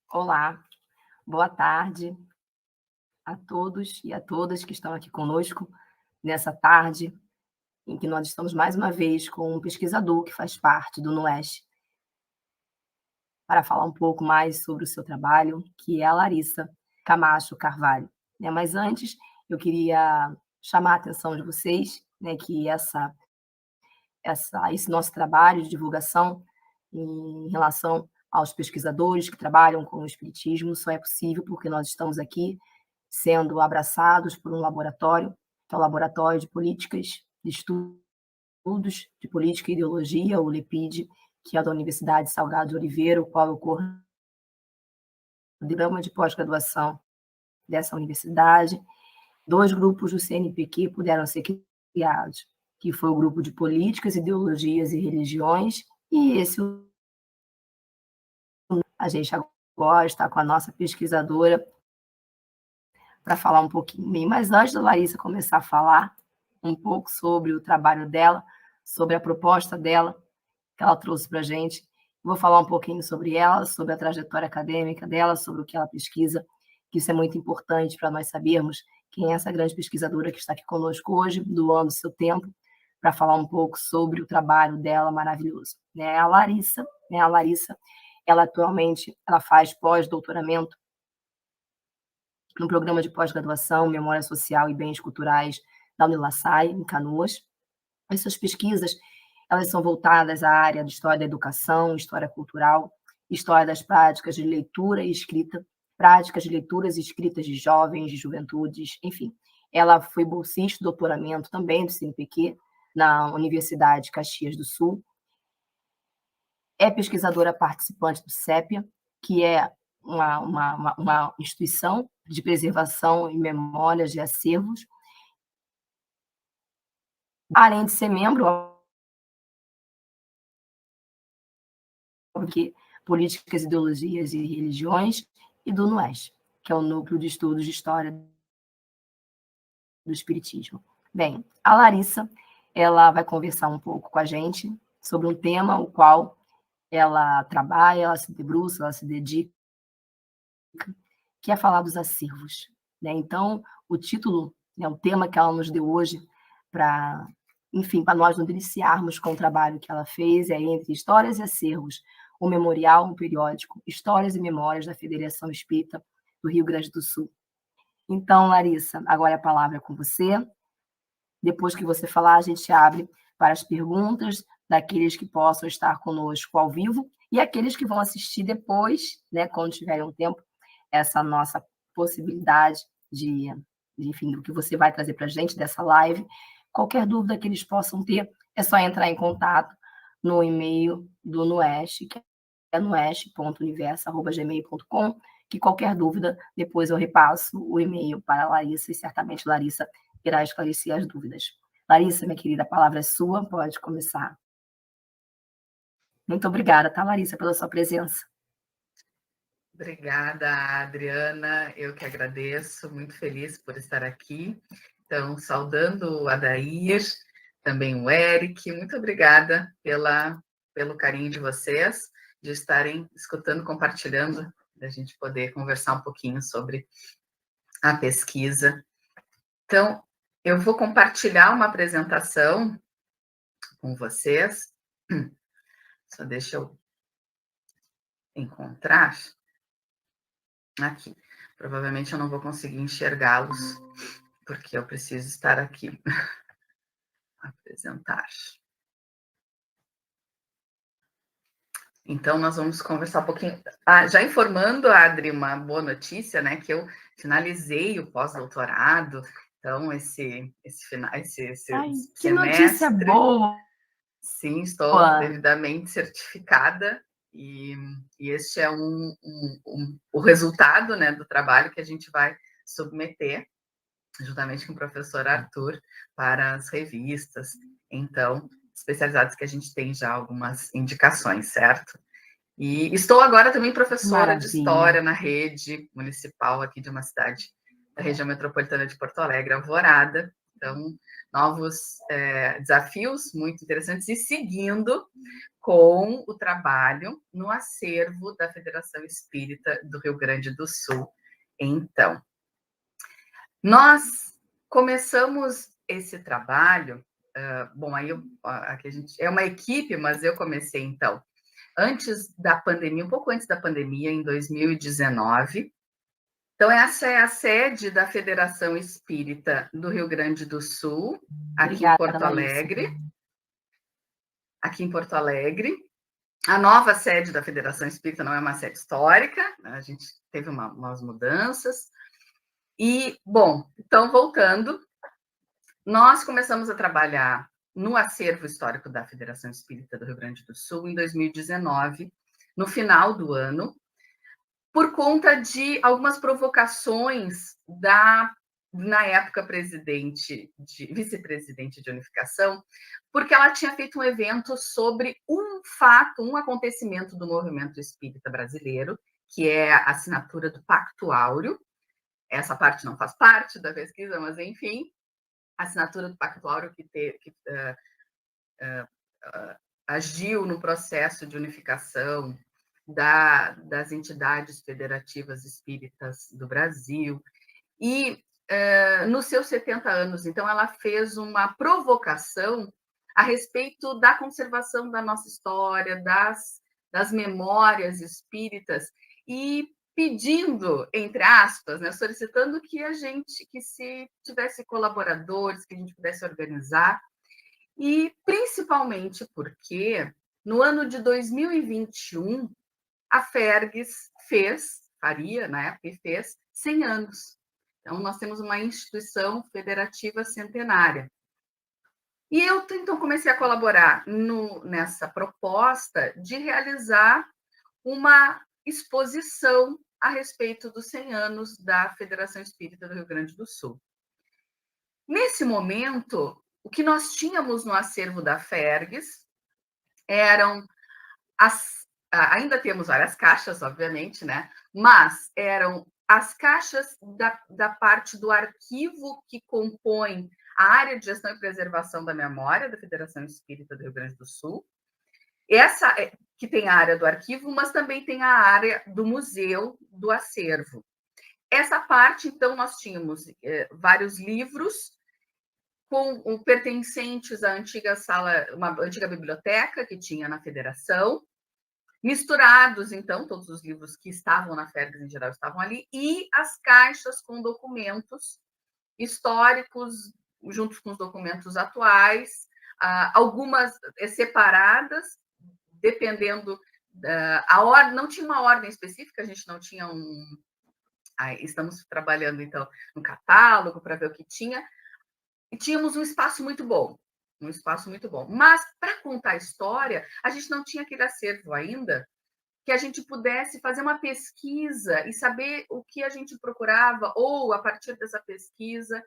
Olá, boa tarde a todos e a todas que estão aqui conosco nessa tarde, em que nós estamos mais uma vez com um pesquisador que faz parte do NUEST, para falar um pouco mais sobre o seu trabalho, que é a Larissa Camacho Carvalho. Mas antes, eu queria chamar a atenção de vocês, que esse nosso trabalho de divulgação em relação aos pesquisadores que trabalham com o espiritismo só é possível porque nós estamos aqui sendo abraçados por um laboratório, que é o Laboratório de Políticas de Estudos de Política e Ideologia, o LEPID, que é da Universidade Salgado de Oliveira, o qual eu coordeno o programa de pós-graduação dessa universidade. 2 grupos do CNPq puderam ser criados, que foi o grupo de Políticas, Ideologias e Religiões, e esse a gente agora está com a nossa pesquisadora para falar um pouquinho. Mas antes da Larissa começar a falar um pouco sobre o trabalho dela, sobre a proposta dela, que ela trouxe para a gente, vou falar um pouquinho sobre ela, sobre a trajetória acadêmica dela, sobre o que ela pesquisa, que isso é muito importante para nós sabermos quem é essa grande pesquisadora que está aqui conosco hoje, doando seu tempo para falar um pouco sobre o trabalho dela maravilhoso. A Larissa, ela atualmente faz pós-doutoramento no programa de pós-graduação Memória Social e Bens Culturais da Unilassalle, em Canoas. Essas pesquisas elas são voltadas à área de história da educação, história cultural, história das práticas de leitura e escrita, práticas de leituras e escritas de jovens, de juventudes, enfim. Ela foi bolsista de doutoramento também do CNPq na Universidade de Caxias do Sul. É pesquisadora participante do CEPIA, que é uma instituição de preservação e memórias de acervos. Além de ser membro de Políticas, Ideologias e Religiões e do NUEST, que é o Núcleo de Estudos de História do Espiritismo. Bem, a Larissa ela vai conversar um pouco com a gente sobre um tema o qual ela trabalha, ela se debruça, ela se dedica, que é falar dos acervos. Então, o título, o tema que ela nos deu hoje, para nós nos iniciarmos com o trabalho que ela fez, é Entre Histórias e Acervos, o Memorial, um periódico, Histórias e Memórias da Federação Espírita do Rio Grande do Sul. Então, Larissa, agora a palavra é com você. Depois que você falar, a gente abre para as perguntas daqueles que possam estar conosco ao vivo e aqueles que vão assistir depois, quando tiverem um tempo, essa nossa possibilidade do que você vai trazer para a gente dessa live. Qualquer dúvida que eles possam ter, é só entrar em contato no e-mail do NUEST, que é nuest.universo@gmail.com, que qualquer dúvida, depois eu repasso o e-mail para a Larissa e certamente Larissa irá esclarecer as dúvidas. Larissa, minha querida, a palavra é sua, pode começar. Muito obrigada, Larissa, pela sua presença. Obrigada, Adriana, eu que agradeço, muito feliz por estar aqui. Então, saudando o Adair, também o Eric, muito obrigada pelo carinho de vocês, de estarem escutando, compartilhando, da gente poder conversar um pouquinho sobre a pesquisa. Então, eu vou compartilhar uma apresentação com vocês. Só deixa eu encontrar aqui. Provavelmente eu não vou conseguir enxergá-los, porque eu preciso estar aqui. Apresentar. Então, nós vamos conversar um pouquinho. Já informando, Adri, uma boa notícia, que eu finalizei o pós-doutorado. Então, esse semestre... Que notícia boa! Sim, estou devidamente certificada. E este é o resultado do trabalho que a gente vai submeter, juntamente com o professor Arthur, para as revistas, então, especializadas, que a gente tem já algumas indicações, certo? E estou agora também professora de História na rede municipal aqui de uma cidade da região metropolitana de Porto Alegre, Alvorada, Então, novos desafios muito interessantes, e seguindo com o trabalho no acervo da Federação Espírita do Rio Grande do Sul. Então, nós começamos esse trabalho, bom, aí aqui a gente é uma equipe, mas eu comecei, então, antes da pandemia, um pouco antes da pandemia, em 2019. Então, essa é a sede da Federação Espírita do Rio Grande do Sul, aqui em Porto Alegre. Aqui em Porto Alegre. A nova sede da Federação Espírita não é uma sede histórica, a gente teve umas mudanças. E, bom, então, voltando, nós começamos a trabalhar no acervo histórico da Federação Espírita do Rio Grande do Sul em 2019, no final do ano, por conta de algumas provocações na época, vice-presidente de unificação, porque ela tinha feito um evento sobre um fato, um acontecimento do movimento espírita brasileiro, que é a assinatura do Pacto Áureo. Essa parte não faz parte da pesquisa, mas, enfim, a assinatura do Pacto Áureo que agiu no processo de unificação das entidades federativas espíritas do Brasil. E, nos seus 70 anos, então, ela fez uma provocação a respeito da conservação da nossa história, das memórias espíritas, e pedindo, entre aspas, né, solicitando que se tivesse colaboradores, que a gente pudesse organizar, e principalmente porque, no ano de 2021, a FERGS faria, na época, e fez 100 anos. Então, nós temos uma instituição federativa centenária. E eu, então, comecei a colaborar nessa proposta de realizar uma exposição a respeito dos 100 anos da Federação Espírita do Rio Grande do Sul. Nesse momento, o que nós tínhamos no acervo da FERGS eram ainda temos várias caixas, obviamente, né? Mas eram as caixas da parte do arquivo que compõe a área de gestão e preservação da memória da Federação Espírita do Rio Grande do Sul. Essa que tem a área do arquivo, mas também tem a área do museu, do acervo. Essa parte, então, nós tínhamos vários livros pertencentes à antiga sala, uma antiga biblioteca que tinha na Federação, misturados, então, todos os livros que estavam na FERGS em geral estavam ali, e as caixas com documentos históricos, juntos com os documentos atuais, algumas separadas, dependendo a ordem, não tinha uma ordem específica, a gente não tinha estamos trabalhando, então, no catálogo para ver o que tinha, e tínhamos um espaço muito bom. Mas, para contar a história, a gente não tinha aquele acervo ainda que a gente pudesse fazer uma pesquisa e saber o que a gente procurava, ou, a partir dessa pesquisa,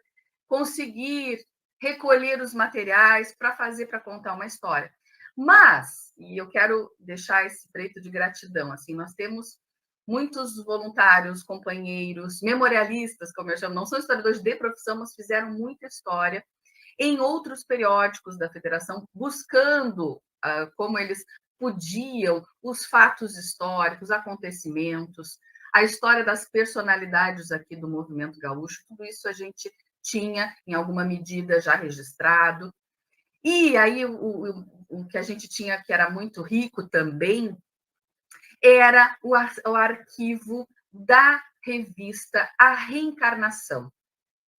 conseguir recolher os materiais para contar uma história. Mas, e eu quero deixar esse preto de gratidão, assim, nós temos muitos voluntários, companheiros, memorialistas, como eu chamo, não são historiadores de profissão, mas fizeram muita história em outros periódicos da Federação, buscando como eles podiam os fatos históricos, acontecimentos, a história das personalidades aqui do movimento gaúcho, tudo isso a gente tinha, em alguma medida, já registrado. E aí o que a gente tinha, que era muito rico também, era o arquivo da revista A Reencarnação,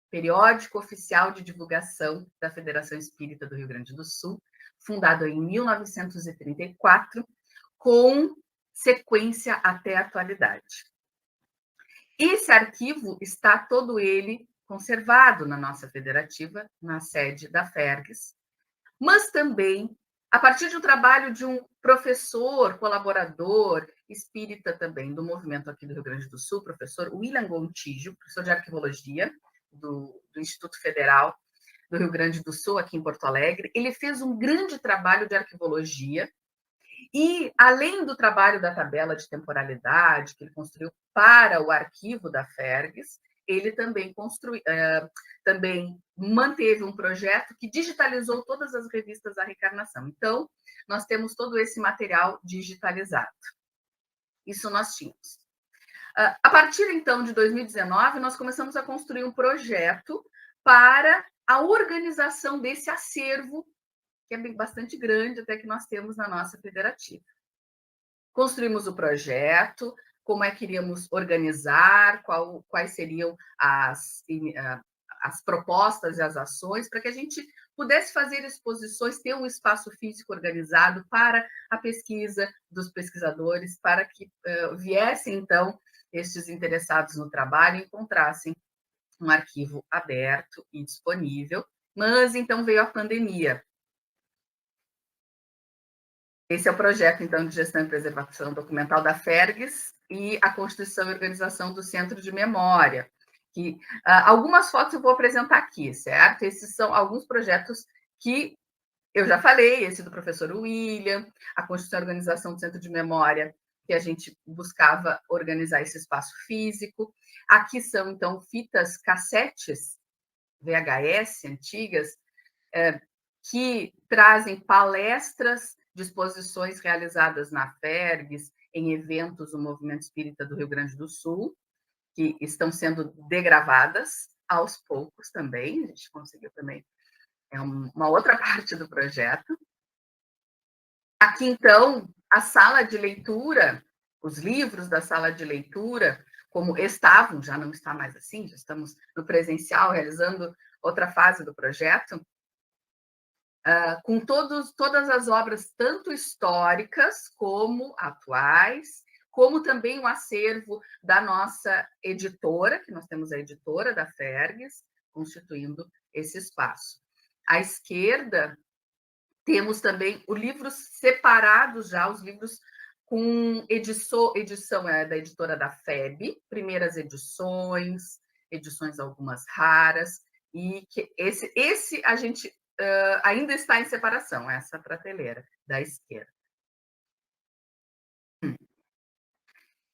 periódico oficial de divulgação da Federação Espírita do Rio Grande do Sul, fundado em 1934, com sequência até a atualidade. Esse arquivo está todo ele conservado na nossa federativa, na sede da FERGS, mas também a partir de um trabalho de um professor, colaborador, espírita também, do movimento aqui do Rio Grande do Sul, professor William Gontijo, professor de arquivologia do Instituto Federal do Rio Grande do Sul, aqui em Porto Alegre. Ele fez um grande trabalho de arquivologia e, além do trabalho da tabela de temporalidade que ele construiu para o arquivo da FERGS, ele também manteve um projeto que digitalizou todas as revistas da reencarnação. Então, nós temos todo esse material digitalizado. Isso nós tínhamos. A partir, então, de 2019, nós começamos a construir um projeto para a organização desse acervo, que é bastante grande, até que nós temos na nossa federativa. Construímos o projeto, como é que iríamos organizar, quais seriam as propostas e as ações, para que a gente pudesse fazer exposições, ter um espaço físico organizado para a pesquisa dos pesquisadores, para que viessem, então, estes interessados no trabalho encontrassem um arquivo aberto e disponível. Mas, então, veio a pandemia. Esse é o projeto, então, de gestão e preservação documental da FERGS e a constituição e organização do Centro de Memória. Que, algumas fotos eu vou apresentar aqui, certo? Esses são alguns projetos que eu já falei, esse do professor William, a constituição e organização do Centro de Memória, que a gente buscava organizar esse espaço físico. Aqui são, então, fitas cassetes VHS antigas, que trazem palestras de exposições realizadas na FERGS, em eventos do Movimento Espírita do Rio Grande do Sul, que estão sendo degravadas aos poucos também, a gente conseguiu também, é uma outra parte do projeto. Aqui, então, a sala de leitura, os livros da sala de leitura, como estavam, já não está mais assim, já estamos no presencial, realizando outra fase do projeto, com todas as obras, tanto históricas como atuais, como também o acervo da nossa editora, que nós temos a editora da FERGS, constituindo esse espaço. À esquerda, temos também os livros separados já, os livros com edição da editora da FEB, primeiras edições algumas raras, e que esse a gente ainda está em separação, essa prateleira da esquerda.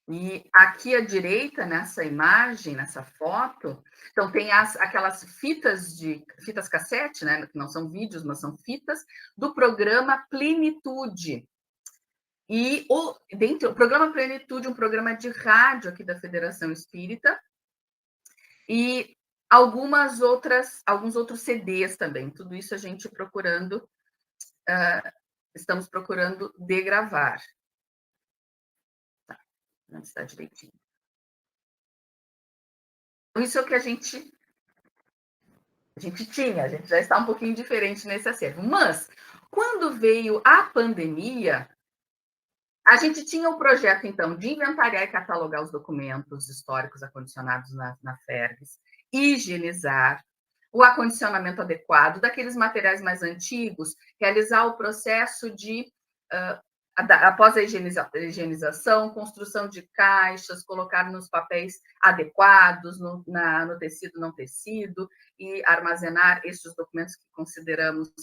E aqui à direita, nessa imagem, nessa foto, então tem aquelas fitas cassete, né, que não são vídeos, mas são fitas, do programa Plenitude. E dentro do programa Plenitude, um programa de rádio aqui da Federação Espírita, e alguns outros CDs também. Tudo isso a gente estamos procurando degravar. Tá, não está direitinho. Isso é o que a gente tinha, a gente já está um pouquinho diferente nesse acervo. Mas, quando veio a pandemia, a gente tinha o projeto, então, de inventariar e catalogar os documentos históricos acondicionados na FERGS, higienizar, o acondicionamento adequado daqueles materiais mais antigos, realizar o processo de, após a higienização, construção de caixas, colocar nos papéis adequados, no tecido não tecido, e armazenar esses documentos que consideramos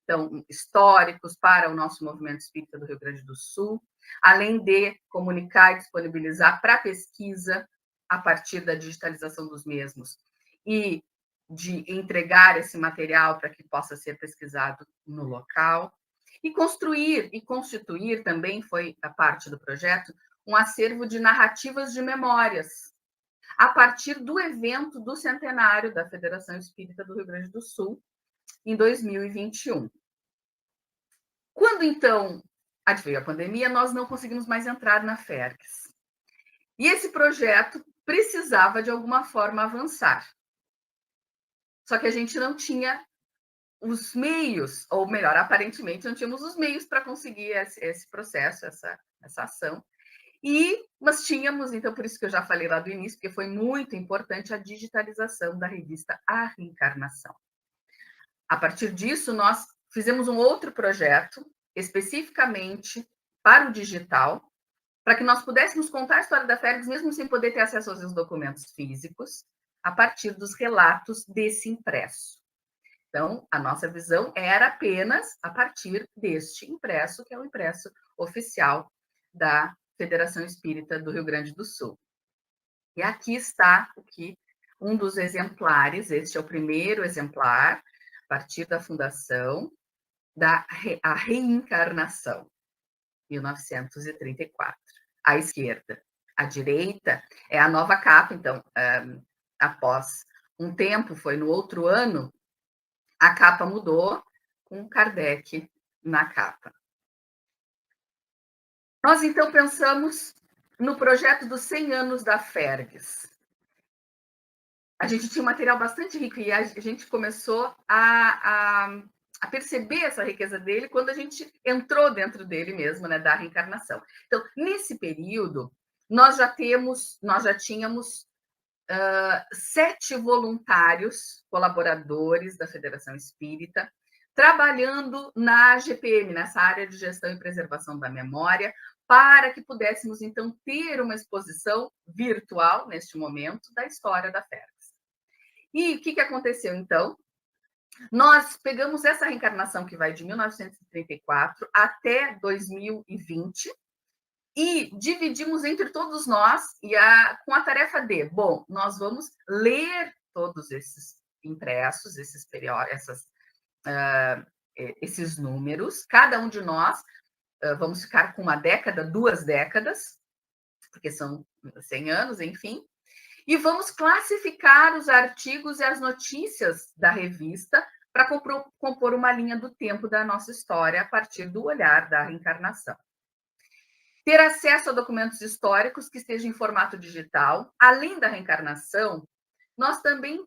então, históricos para o nosso movimento espírita do Rio Grande do Sul, além de comunicar e disponibilizar para pesquisa a partir da digitalização dos mesmos e de entregar esse material para que possa ser pesquisado no local, e construir e constituir também, foi a parte do projeto, um acervo de narrativas de memórias, a partir do evento do centenário da Federação Espírita do Rio Grande do Sul, em 2021. Quando, então, adveio a pandemia, nós não conseguimos mais entrar na FERGS. E esse projeto precisava, de alguma forma, avançar. Só que a gente não tinha os meios, ou melhor, aparentemente, não tínhamos os meios para conseguir esse processo, essa ação. Mas tínhamos, então, por isso que eu já falei lá do início, porque foi muito importante a digitalização da revista A Reencarnação. A partir disso, nós fizemos um outro projeto, especificamente para o digital, para que nós pudéssemos contar a história da FERGS, mesmo sem poder ter acesso aos documentos físicos, a partir dos relatos desse impresso. Então, a nossa visão era apenas a partir deste impresso, que é o impresso oficial da Federação Espírita do Rio Grande do Sul. E aqui está o que um dos exemplares, este é o primeiro exemplar, a partir da fundação, a reencarnação, 1934, à esquerda. À direita é a nova capa, então, após um tempo, foi no outro ano, a capa mudou, com Kardec na capa. Nós, então, pensamos no projeto dos 100 anos da Fergs. A gente tinha um material bastante rico e a gente começou a perceber essa riqueza dele quando a gente entrou dentro dele mesmo, né, da reencarnação. Então, nesse período, nós já tínhamos 7 voluntários, colaboradores da Federação Espírita, trabalhando na GPM, nessa área de gestão e preservação da memória, para que pudéssemos, então, ter uma exposição virtual, neste momento, da história da Fergs. E o que aconteceu, então? Nós pegamos essa reencarnação que vai de 1934 até 2020 e dividimos entre todos nós com a tarefa de, bom, nós vamos ler todos esses impressos, esses números, cada um de nós vamos ficar com 1 década, 2 décadas, porque são 100 anos, enfim, e vamos classificar os artigos e as notícias da revista para compor uma linha do tempo da nossa história a partir do olhar da reencarnação. Ter acesso a documentos históricos que estejam em formato digital. Além da reencarnação, nós também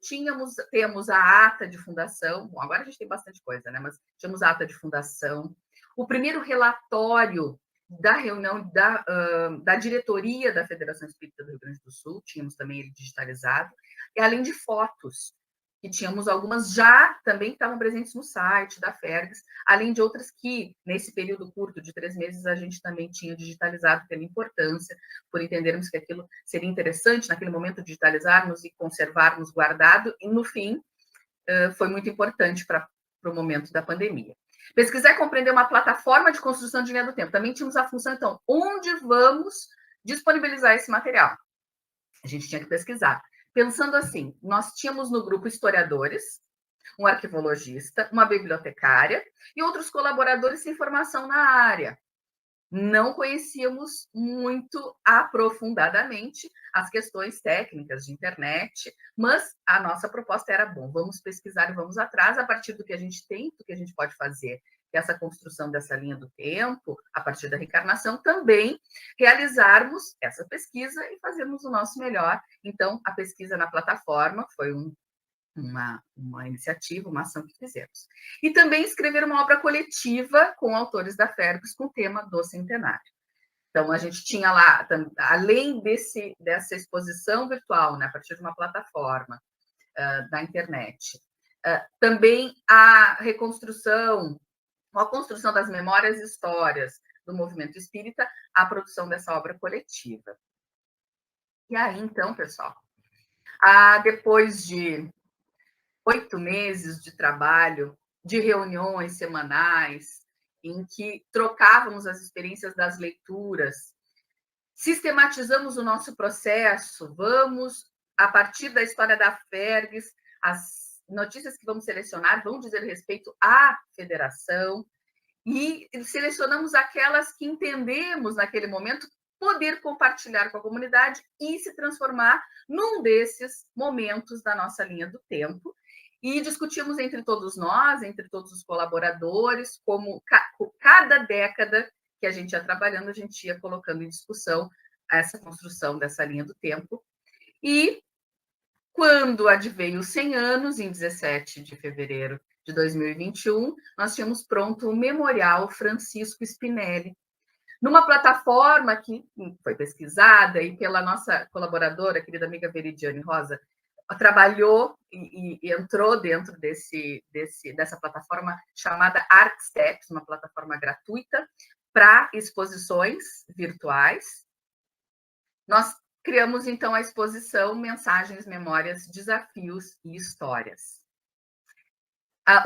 temos a ata de fundação. Bom, agora a gente tem bastante coisa, né? Mas tínhamos a ata de fundação. O primeiro relatório da reunião da diretoria da Federação Espírita do Rio Grande do Sul, tínhamos também ele digitalizado, e além de fotos, que tínhamos algumas já também estavam presentes no site da Fergs, além de outras que, nesse período curto de 3 meses, a gente também tinha digitalizado pela importância, por entendermos que aquilo seria interessante naquele momento digitalizarmos e conservarmos guardado, e no fim foi muito importante para o momento da pandemia. Pesquisar e compreender uma plataforma de construção de linha do tempo. Também tínhamos a função, então, onde vamos disponibilizar esse material? A gente tinha que pesquisar. Pensando assim, nós tínhamos no grupo historiadores, um arquivologista, uma bibliotecária e outros colaboradores sem formação na área. Não conhecíamos muito aprofundadamente as questões técnicas de internet, mas a nossa proposta era, bom, vamos pesquisar e vamos atrás a partir do que a gente tem, do que a gente pode fazer, que essa construção dessa linha do tempo, a partir da reencarnação, também realizarmos essa pesquisa e fazermos o nosso melhor. Então, a pesquisa na plataforma foi uma iniciativa, uma ação que fizemos. E também escrever uma obra coletiva com autores da Fergs com o tema do centenário. Então, a gente tinha lá, além dessa exposição virtual, né, a partir de uma plataforma da internet, também a construção das memórias e histórias do movimento espírita, a produção dessa obra coletiva. E aí, então, pessoal, depois de 8 meses de trabalho, de reuniões semanais, em que trocávamos as experiências das leituras, sistematizamos o nosso processo, vamos, a partir da história da Fergs, as notícias que vamos selecionar vão dizer respeito à federação, e selecionamos aquelas que entendemos naquele momento poder compartilhar com a comunidade e se transformar num desses momentos da nossa linha do tempo. E discutimos entre todos nós, entre todos os colaboradores, como cada década que a gente ia trabalhando, a gente ia colocando em discussão essa construção dessa linha do tempo. E quando adveio os 100 anos, em 17 de fevereiro de 2021, nós tínhamos pronto o Memorial Francisco Spinelli, numa plataforma que foi pesquisada e pela nossa colaboradora, querida amiga Veridiane Rosa, trabalhou e entrou dentro dessa plataforma chamada ArtSteps, uma plataforma gratuita para exposições virtuais. Nós criamos, então, a exposição Mensagens, Memórias, Desafios e Histórias.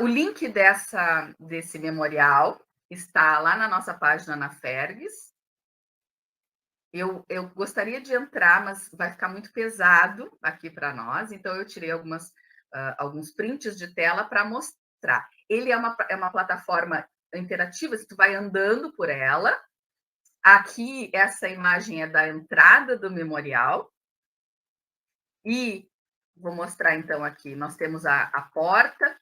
O link desse memorial está lá na nossa página na Fergs. Eu gostaria de entrar, mas vai ficar muito pesado aqui para nós, então eu tirei alguns prints de tela para mostrar. Ele é uma plataforma interativa, se tu vai andando por ela. Aqui, essa imagem é da entrada do memorial. E vou mostrar, então, aqui. Nós temos a porta,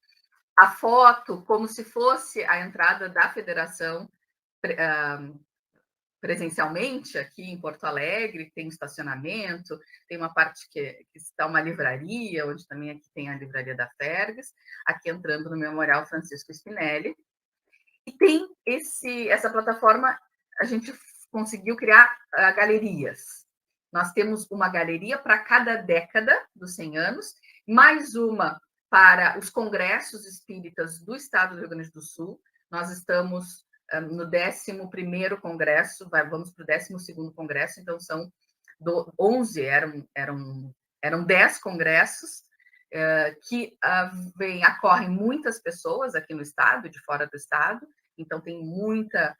a foto como se fosse a entrada da federação presencialmente aqui em Porto Alegre, tem estacionamento, tem uma parte que está uma livraria, onde também aqui tem a livraria da Fergs, aqui entrando no Memorial Francisco Spinelli. E tem essa plataforma, a gente conseguiu criar galerias. Nós temos uma galeria para cada década dos 100 anos, mais uma para os congressos espíritas do estado do Rio Grande do Sul. Nós estamos no 11º congresso, vamos para o 12º congresso, então são 11, eram 10 congressos, que acorrem muitas pessoas aqui no estado, de fora do estado, então tem muita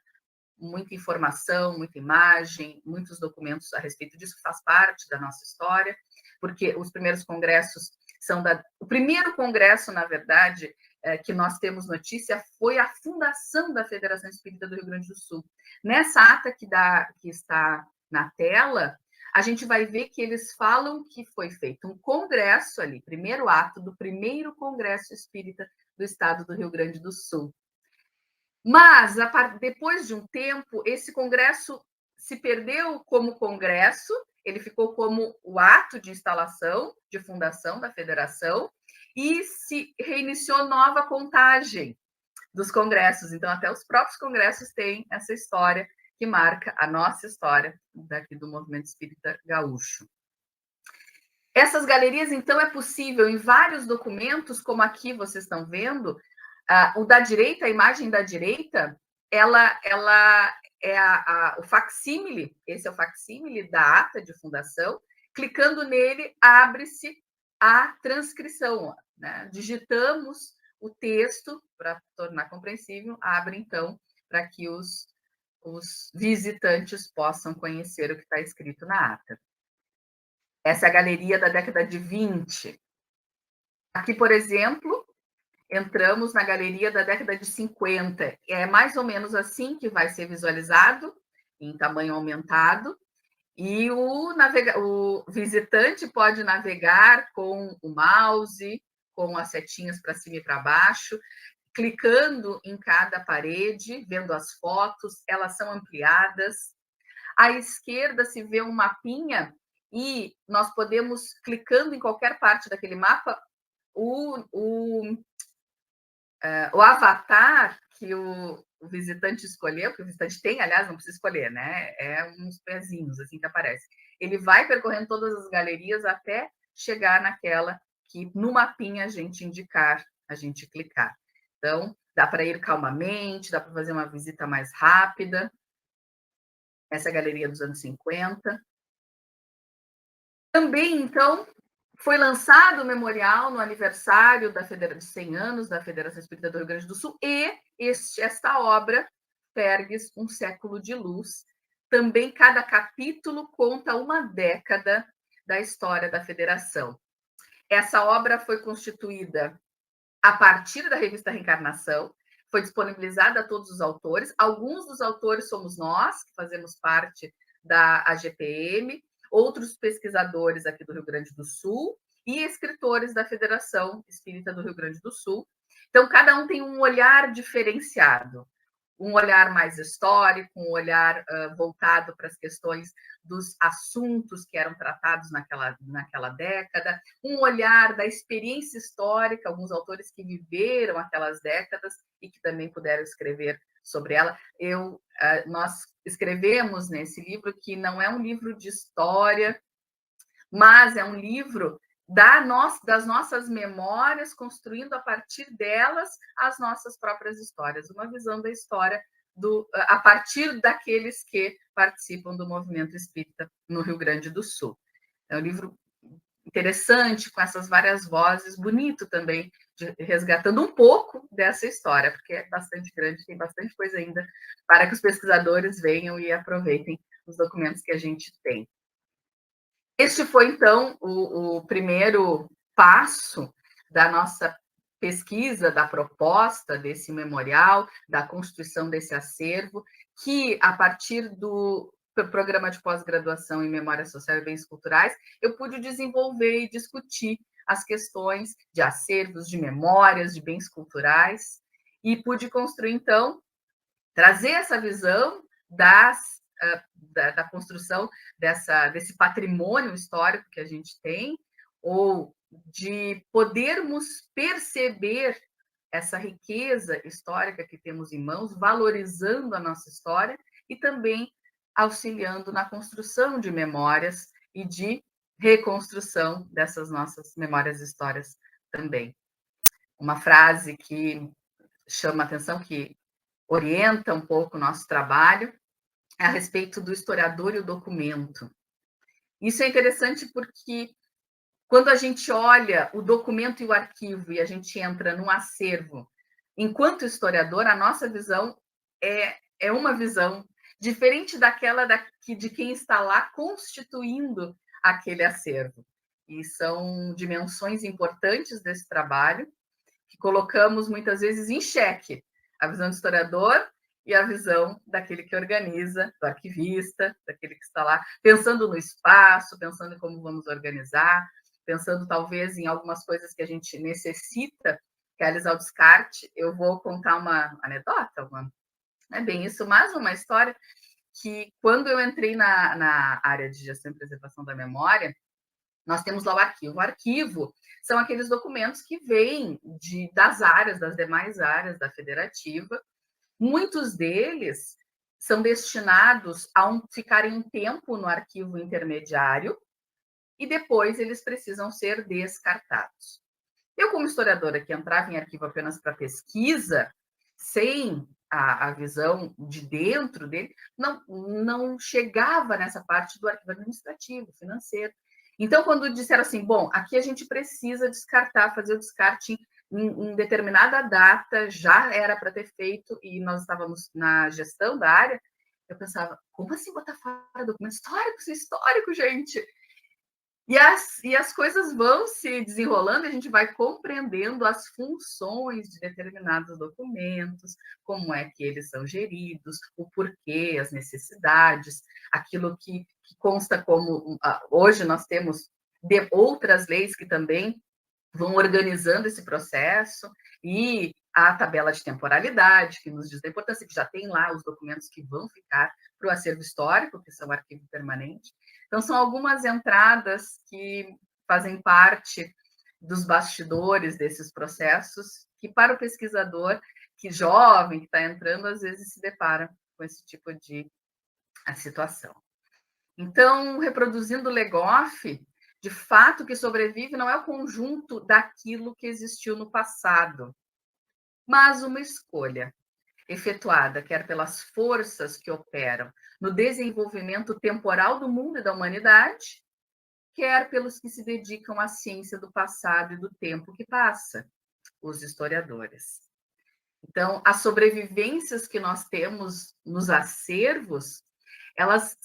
informação, muita imagem, muitos documentos a respeito disso, faz parte da nossa história, porque os primeiros congressos o primeiro congresso, na verdade, que nós temos notícia foi a fundação da Federação Espírita do Rio Grande do Sul. Nessa ata que está na tela, a gente vai ver que eles falam que foi feito um congresso ali, primeiro ato do primeiro congresso espírita do estado do Rio Grande do Sul. Mas, depois de um tempo, esse congresso se perdeu como congresso, ele ficou como o ato de instalação, de fundação da federação, e se reiniciou nova contagem dos congressos. Então, até os próprios congressos têm essa história que marca a nossa história daqui do Movimento Espírita Gaúcho. Essas galerias, então, é possível em vários documentos, como aqui vocês estão vendo. O da direita, a imagem da direita, ela é o facsímile, esse é o facsímile da ata de fundação. Clicando nele, abre-se a transcrição, né? Digitamos o texto para tornar compreensível, abre, então, para que os visitantes possam conhecer o que está escrito na ata. Essa é a galeria da década de 20. Aqui, por exemplo, entramos na galeria da década de 50. É mais ou menos assim que vai ser visualizado, em tamanho aumentado. E o visitante pode navegar com o mouse, com as setinhas para cima e para baixo, clicando em cada parede, vendo as fotos, elas são ampliadas. À esquerda se vê um mapinha e nós podemos, clicando em qualquer parte daquele mapa, o avatar que o visitante escolheu, que o visitante tem, aliás, não precisa escolher, né? É uns pezinhos assim que aparece. Ele vai percorrendo todas as galerias até chegar naquela que no mapinha a gente indicar, a gente clicar. Então, dá para ir calmamente, dá para fazer uma visita mais rápida. Essa é a galeria dos anos 50. Também, então, foi lançado o memorial no aniversário de 100 anos da Federação Espírita do Rio Grande do Sul e esta obra, Fergs, Um Século de Luz. Também cada capítulo conta uma década da história da Federação. Essa obra foi constituída a partir da revista Reencarnação, foi disponibilizada a todos os autores. Alguns dos autores somos nós, que fazemos parte da AGPM, outros pesquisadores aqui do Rio Grande do Sul e escritores da Federação Espírita do Rio Grande do Sul. Então, cada um tem um olhar diferenciado, um olhar mais histórico, um olhar voltado para as questões dos assuntos que eram tratados naquela década, um olhar da experiência histórica, alguns autores que viveram aquelas décadas e que também puderam escrever sobre ela. Nós escrevemos nesse livro que não é um livro de história, mas é um livro das nossas memórias, construindo a partir delas as nossas próprias histórias, uma visão da história a partir daqueles que participam do movimento espírita no Rio Grande do Sul. É um livro interessante, com essas várias vozes, bonito também, resgatando um pouco dessa história, porque é bastante grande, tem bastante coisa ainda para que os pesquisadores venham e aproveitem os documentos que a gente tem. Este foi, então, o primeiro passo da nossa pesquisa, da proposta desse memorial, da constituição desse acervo, que, a partir do programa de pós-graduação em Memória Social e Bens Culturais, eu pude desenvolver e discutir as questões de acervos, de memórias, de bens culturais, e pude construir, então, trazer essa visão da construção desse patrimônio histórico que a gente tem, ou de podermos perceber essa riqueza histórica que temos em mãos, valorizando a nossa história e também auxiliando na construção de memórias e de reconstrução dessas nossas memórias e histórias também. Uma frase que chama a atenção, que orienta um pouco o nosso trabalho, a respeito do historiador e o documento. Isso é interessante porque, quando a gente olha o documento e o arquivo e a gente entra num acervo, enquanto historiador, a nossa visão é uma visão diferente daquela de quem está lá constituindo aquele acervo. E são dimensões importantes desse trabalho, que colocamos muitas vezes em xeque a visão do historiador e a visão daquele que organiza, do arquivista, daquele que está lá, pensando no espaço, pensando em como vamos organizar, pensando talvez em algumas coisas que a gente necessita realizar o descarte. Eu vou contar uma anedota, não é bem isso, mas uma história que, quando eu entrei na área de gestão e preservação da memória, nós temos lá o arquivo. O arquivo são aqueles documentos que vêm das demais áreas da federativa. Muitos deles são destinados a ficarem um tempo no arquivo intermediário e depois eles precisam ser descartados. Eu, como historiadora que entrava em arquivo apenas para pesquisa, sem a visão de dentro dele, não chegava nessa parte do arquivo administrativo, financeiro. Então, quando disseram assim, bom, aqui a gente precisa descartar, fazer o descarte em determinada data, já era para ter feito, e nós estávamos na gestão da área, eu pensava, como assim botar fora documento histórico? Isso é histórico, gente! E as coisas vão se desenrolando, e a gente vai compreendendo as funções de determinados documentos, como é que eles são geridos, o porquê, as necessidades, aquilo que consta como... Hoje nós temos outras leis que também vão organizando esse processo, e a tabela de temporalidade, que nos diz da importância, que já tem lá os documentos que vão ficar para o acervo histórico, que são o arquivo permanente. Então, são algumas entradas que fazem parte dos bastidores desses processos, que para o pesquisador, que jovem, que está entrando, às vezes se depara com esse tipo de situação. Então, reproduzindo Legoff, de fato, o que sobrevive não é o conjunto daquilo que existiu no passado, mas uma escolha efetuada, quer pelas forças que operam no desenvolvimento temporal do mundo e da humanidade, quer pelos que se dedicam à ciência do passado e do tempo que passa, os historiadores. Então, as sobrevivências que nós temos nos acervos, elas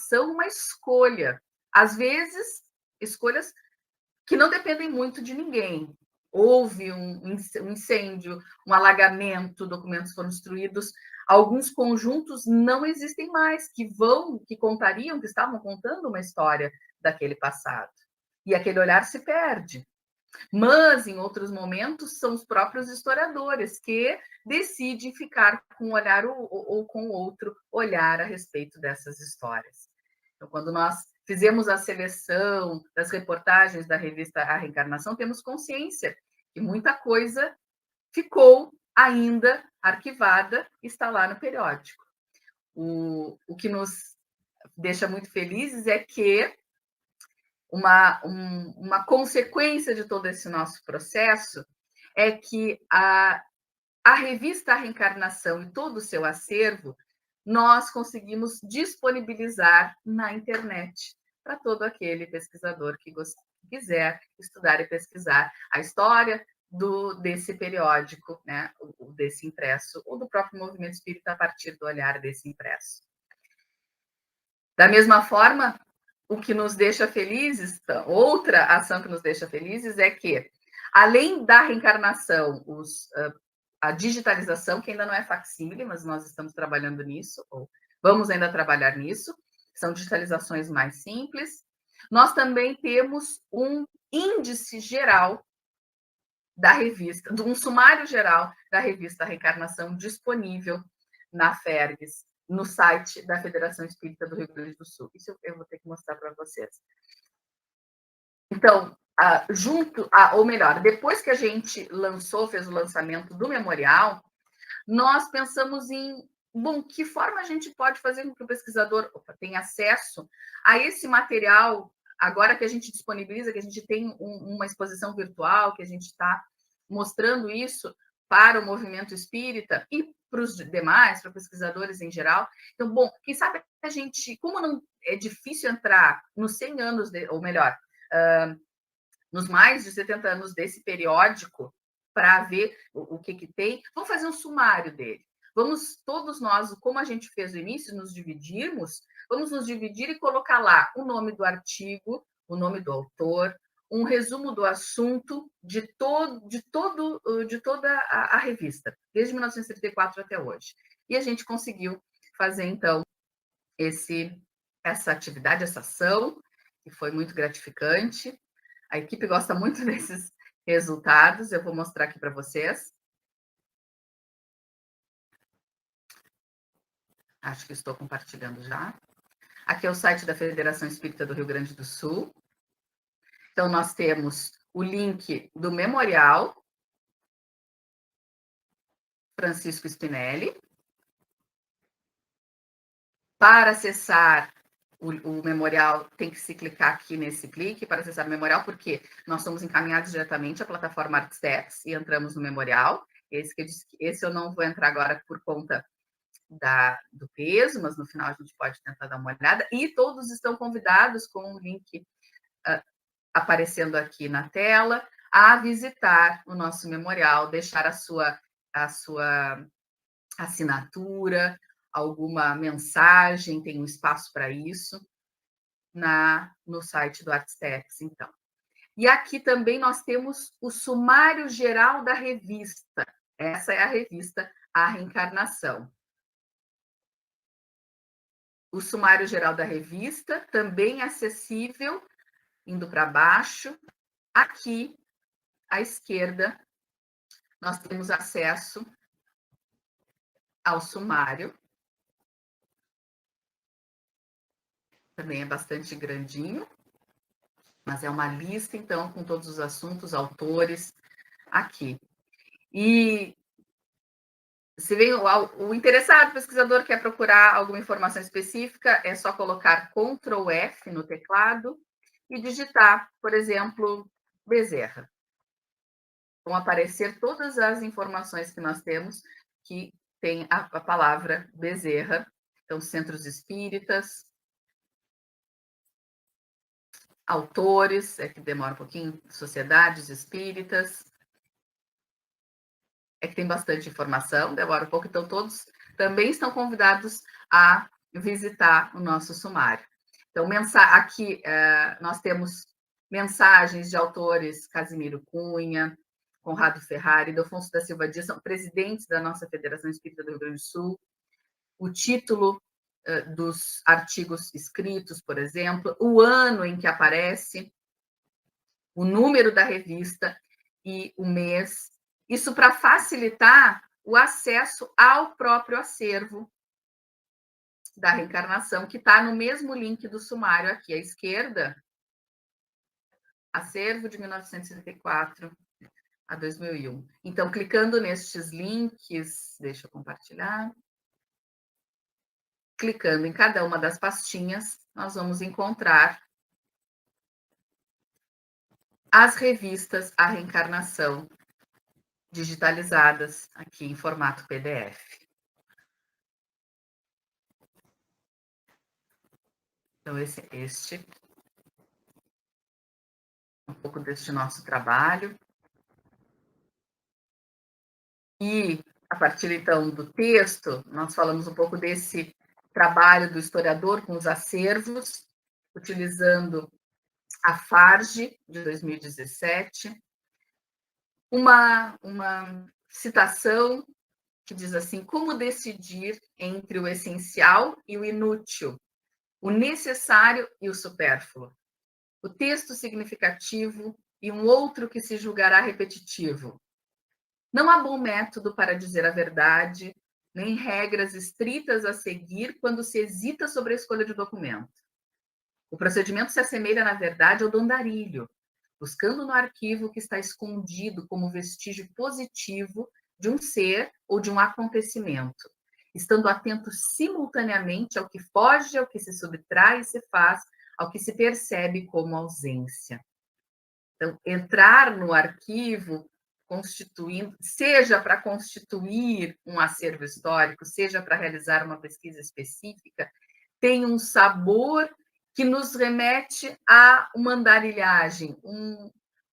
são uma escolha. Às vezes, escolhas que não dependem muito de ninguém. Houve um incêndio, um alagamento, documentos foram destruídos, alguns conjuntos não existem mais, que contariam, que estavam contando uma história daquele passado. E aquele olhar se perde. Mas, em outros momentos, são os próprios historiadores que decidem ficar com um olhar ou com outro olhar a respeito dessas histórias. Então, quando nós fizemos a seleção das reportagens da revista A Reencarnação, temos consciência que muita coisa ficou ainda arquivada, está lá no periódico. O que nos deixa muito felizes é que uma consequência de todo esse nosso processo é que a revista A Reencarnação e todo o seu acervo nós conseguimos disponibilizar na internet para todo aquele pesquisador que quiser estudar e pesquisar a história desse periódico, né, desse impresso, ou do próprio movimento espírita a partir do olhar desse impresso. Da mesma forma, o que nos deixa felizes, outra ação que nos deixa felizes é que, além da reencarnação, a digitalização, que ainda não é facsímile, mas nós estamos trabalhando nisso, ou vamos ainda trabalhar nisso, são digitalizações mais simples. Nós também temos um índice geral da revista, um sumário geral da revista Reencarnação disponível na FERGS, no site da Federação Espírita do Rio Grande do Sul. Isso eu vou ter que mostrar para vocês. Então, ou melhor, depois que a gente fez o lançamento do memorial, nós pensamos em, bom, que forma a gente pode fazer com que o pesquisador tenha acesso a esse material, agora que a gente disponibiliza, que a gente tem uma exposição virtual, que a gente está mostrando isso para o movimento espírita e para os demais, para pesquisadores em geral. Então, bom, quem sabe a gente, como não é difícil entrar nos 100 anos, ou melhor, nos mais de 70 anos desse periódico, para ver o que tem, vamos fazer um sumário dele. Vamos, todos nós, como a gente fez no início, vamos nos dividir e colocar lá o nome do artigo, o nome do autor, um resumo do assunto de toda a revista, desde 1934 até hoje. E a gente conseguiu fazer, então, essa atividade, essa ação, que foi muito gratificante. A equipe gosta muito desses resultados, eu vou mostrar aqui para vocês. Acho que estou compartilhando já. Aqui é o site da Federação Espírita do Rio Grande do Sul. Então, nós temos o link do memorial Francisco Spinelli. Para acessar o memorial, tem que se clicar aqui nesse clique para acessar o memorial, porque nós somos encaminhados diretamente à plataforma ArtSteps e entramos no memorial. Esse eu não vou entrar agora por conta do peso, mas no final a gente pode tentar dar uma olhada. E todos estão convidados, com o link aparecendo aqui na tela, a visitar o nosso memorial, deixar a sua assinatura, alguma mensagem, tem um espaço para isso no site do ArtSteps, então. E aqui também nós temos o sumário geral da revista. Essa é a revista A Reencarnação. O sumário geral da revista, também acessível, indo para baixo. Aqui, à esquerda, nós temos acesso ao sumário. Também é bastante grandinho, mas é uma lista, então, com todos os assuntos, autores, aqui. E se vem o interessado, o pesquisador, quer procurar alguma informação específica, é só colocar Ctrl F no teclado e digitar, por exemplo, Bezerra. Vão aparecer todas as informações que nós temos que tem a palavra Bezerra. Então, centros espíritas, autores, que demora um pouquinho, sociedades espíritas, que tem bastante informação, demora um pouco, então todos também estão convidados a visitar o nosso sumário. Então, aqui nós temos mensagens de autores Casimiro Cunha, Conrado Ferrari, Delfonso da Silva Dias, são presidentes da nossa Federação Espírita do Rio Grande do Sul. O título dos artigos escritos, por exemplo, o ano em que aparece, o número da revista e o mês. Isso para facilitar o acesso ao próprio acervo da reencarnação, que está no mesmo link do sumário aqui à esquerda. Acervo de 1964 a 2001. Então, clicando nestes links, deixa eu compartilhar. Clicando em cada uma das pastinhas, nós vamos encontrar as revistas A Reencarnação digitalizadas aqui em formato PDF. Então, este um pouco deste nosso trabalho. E, a partir, então, do texto, nós falamos um pouco desse trabalho do historiador com os acervos, utilizando a FARJ, de 2017, uma citação que diz assim: como decidir entre o essencial e o inútil, o necessário e o supérfluo, o texto significativo e um outro que se julgará repetitivo. Não há bom método para dizer a verdade, nem regras estritas a seguir quando se hesita sobre a escolha de documento. O procedimento se assemelha, na verdade, ao do andarilho, buscando no arquivo o que está escondido como vestígio positivo de um ser ou de um acontecimento, estando atento simultaneamente ao que foge, ao que se subtrai e se faz, ao que se percebe como ausência. Então, entrar no arquivo, constituindo, seja para constituir um acervo histórico, seja para realizar uma pesquisa específica, tem um sabor que nos remete a uma andarilhagem,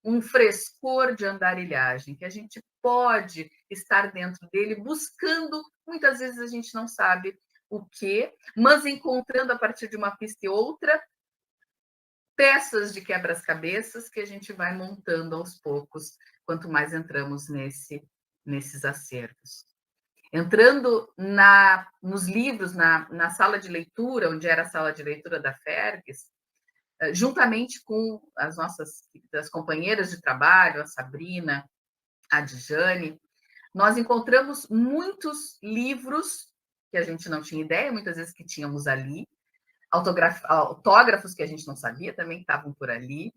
um frescor de andarilhagem, que a gente pode estar dentro dele buscando, muitas vezes a gente não sabe o quê, mas encontrando a partir de uma pista e outra, peças de quebra-cabeças que a gente vai montando aos poucos, quanto mais entramos nesses acervos. Entrando nos livros, na sala de leitura, onde era a sala de leitura da Ferges, juntamente com as companheiras de trabalho, a Sabrina, a Djane, nós encontramos muitos livros que a gente não tinha ideia, muitas vezes que tínhamos ali, autógrafos que a gente não sabia também estavam por ali.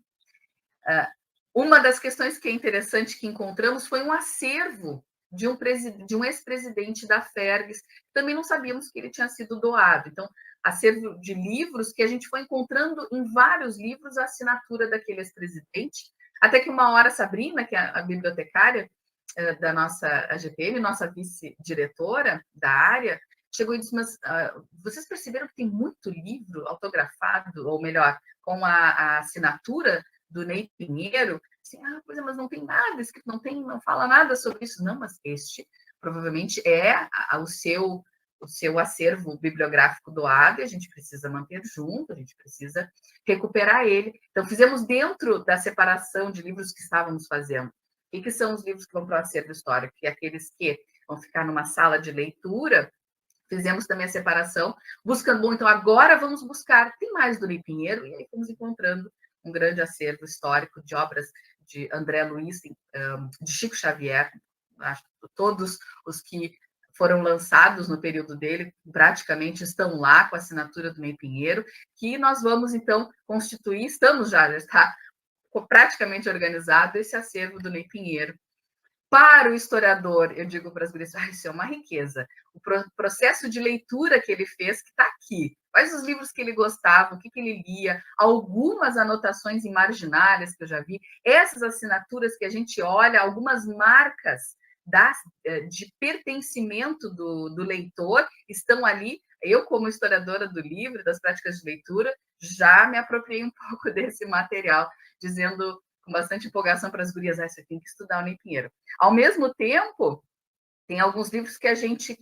Uma das questões que é interessante que encontramos foi um acervo de um ex-presidente da Ferges, também não sabíamos que ele tinha sido doado. Então, acervo de livros que a gente foi encontrando em vários livros a assinatura daquele ex-presidente, até que uma hora a Sabrina, que é a bibliotecária da nossa AGPM, nossa vice-diretora da área, chegou e disse: mas vocês perceberam que tem muito livro autografado, ou melhor, com a assinatura do Ney Pinheiro? Assim, pois é, mas não tem nada escrito, não fala nada sobre isso. Não, mas este provavelmente é o seu acervo bibliográfico doado, e a gente precisa manter junto, a gente precisa recuperar ele. Então, fizemos dentro da separação de livros que estávamos fazendo. O que são os livros que vão para o acervo histórico? E aqueles que vão ficar numa sala de leitura. Fizemos também a separação, buscando, bom, então agora vamos buscar, tem mais do Ney Pinheiro, e aí fomos encontrando um grande acervo histórico de obras de André Luiz, de Chico Xavier, acho que todos os que foram lançados no período dele, praticamente estão lá com a assinatura do Ney Pinheiro, que nós vamos, então, constituir, já está praticamente organizado esse acervo do Ney Pinheiro. Para o historiador, eu digo para as gurias, isso é uma riqueza. O processo de leitura que ele fez, que está aqui. Quais os livros que ele gostava, o que ele lia, algumas anotações em marginárias que eu já vi, essas assinaturas que a gente olha, algumas marcas de pertencimento do leitor estão ali. Eu, como historiadora do livro, das práticas de leitura, já me apropriei um pouco desse material, dizendo com bastante empolgação para as gurias, você tem que estudar o Ney Pinheiro. Ao mesmo tempo, tem alguns livros que a gente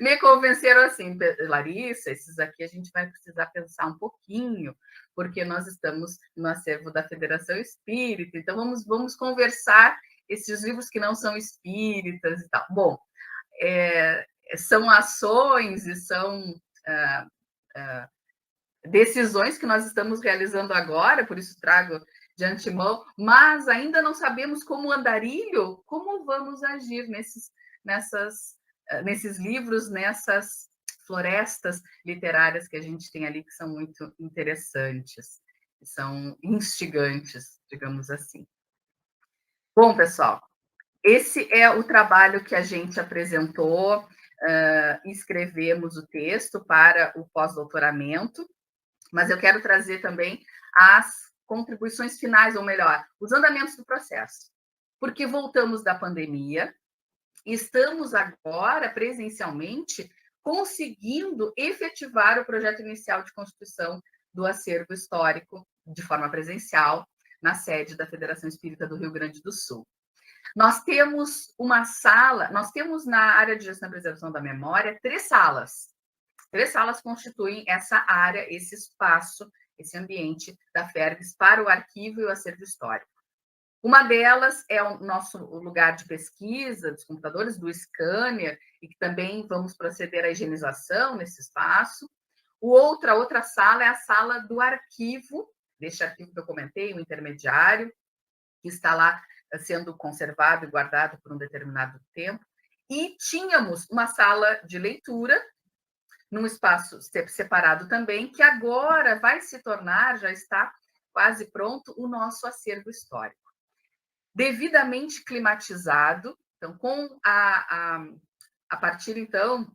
me convenceram assim, Larissa, esses aqui a gente vai precisar pensar um pouquinho, porque nós estamos no acervo da Federação Espírita, então vamos conversar esses livros que não são espíritas e tal. Bom, são ações e são decisões que nós estamos realizando agora, por isso trago de antemão, mas ainda não sabemos como andarilho, como vamos agir nesses livros, nessas florestas literárias que a gente tem ali, que são muito interessantes, que são instigantes, digamos assim. Bom, pessoal, esse é o trabalho que a gente apresentou, escrevemos o texto para o pós-doutoramento, mas eu quero trazer também as contribuições finais, ou melhor, os andamentos do processo. Porque voltamos da pandemia, estamos agora, presencialmente, conseguindo efetivar o projeto inicial de constituição do acervo histórico de forma presencial na sede da Federação Espírita do Rio Grande do Sul. Nós temos uma sala, nós temos na área de gestão e preservação da memória 3 salas. 3 salas constituem essa área, esse espaço, esse ambiente da FERGS para o arquivo e o acervo histórico. Uma delas é o nosso lugar de pesquisa dos computadores, do scanner, e que também vamos proceder à higienização nesse espaço. A outra sala é a sala do arquivo, deste arquivo que eu comentei, o intermediário, que está lá sendo conservado e guardado por um determinado tempo. E tínhamos uma sala de leitura, num espaço separado também, que agora vai se tornar, já está quase pronto, o nosso acervo histórico. Devidamente climatizado, então, a partir, então,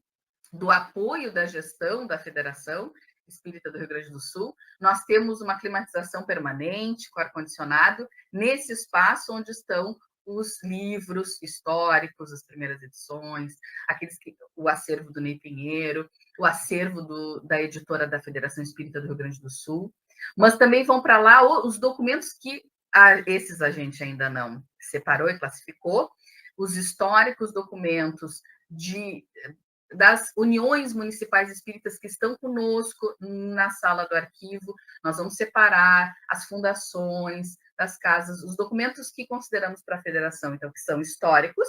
do apoio da gestão da Federação Espírita do Rio Grande do Sul, nós temos uma climatização permanente, com ar-condicionado, nesse espaço onde estão os livros históricos, as primeiras edições, o acervo do Ney Pinheiro, o acervo da editora da Federação Espírita do Rio Grande do Sul, mas também vão para lá os documentos que esses a gente ainda não separou e classificou, os históricos documentos das uniões municipais espíritas que estão conosco na sala do arquivo. Nós vamos separar as fundações das casas, os documentos que consideramos para a federação, então, que são históricos,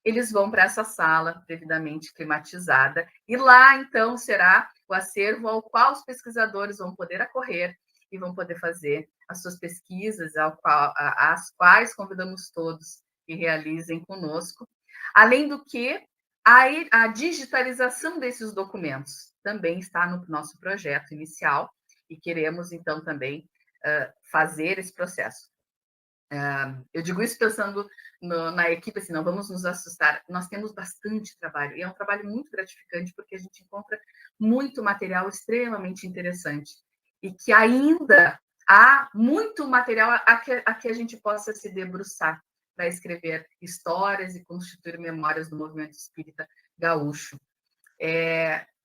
eles vão para essa sala devidamente climatizada, e lá, então, será o acervo ao qual os pesquisadores vão poder acorrer e vão poder fazer as suas pesquisas, às quais convidamos todos que realizem conosco, além do que a digitalização desses documentos também está no nosso projeto inicial e queremos, então, também fazer esse processo. Eu digo isso pensando na equipe, assim, não vamos nos assustar, nós temos bastante trabalho, e é um trabalho muito gratificante, porque a gente encontra muito material extremamente interessante, e que ainda há muito material a que a gente possa se debruçar para escrever histórias e constituir memórias do movimento espírita gaúcho.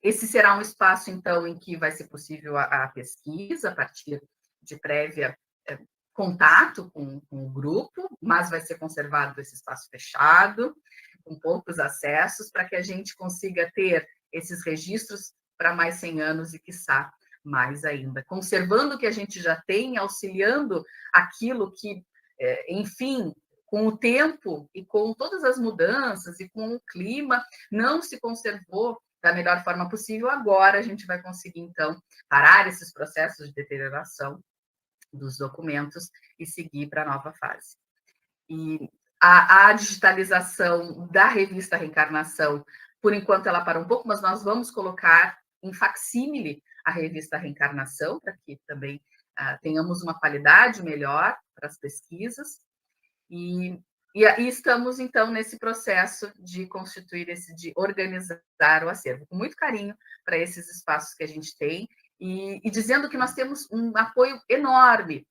Esse será um espaço, então, em que vai ser possível a pesquisa, a partir de prévia contato com o grupo, mas vai ser conservado esse espaço fechado, com poucos acessos, para que a gente consiga ter esses registros para mais 100 anos e, quiçá, mais ainda, conservando o que a gente já tem, auxiliando aquilo que, enfim, com o tempo e com todas as mudanças e com o clima, não se conservou da melhor forma possível. Agora a gente vai conseguir, então, parar esses processos de deterioração dos documentos e seguir para a nova fase. E a digitalização da revista Reencarnação, por enquanto ela para um pouco, mas nós vamos colocar em facsímile a revista Reencarnação, para que também tenhamos uma qualidade melhor para as pesquisas. E estamos, então, nesse processo de constituir, de organizar o acervo, com muito carinho para esses espaços que a gente tem, e dizendo que nós temos um apoio enorme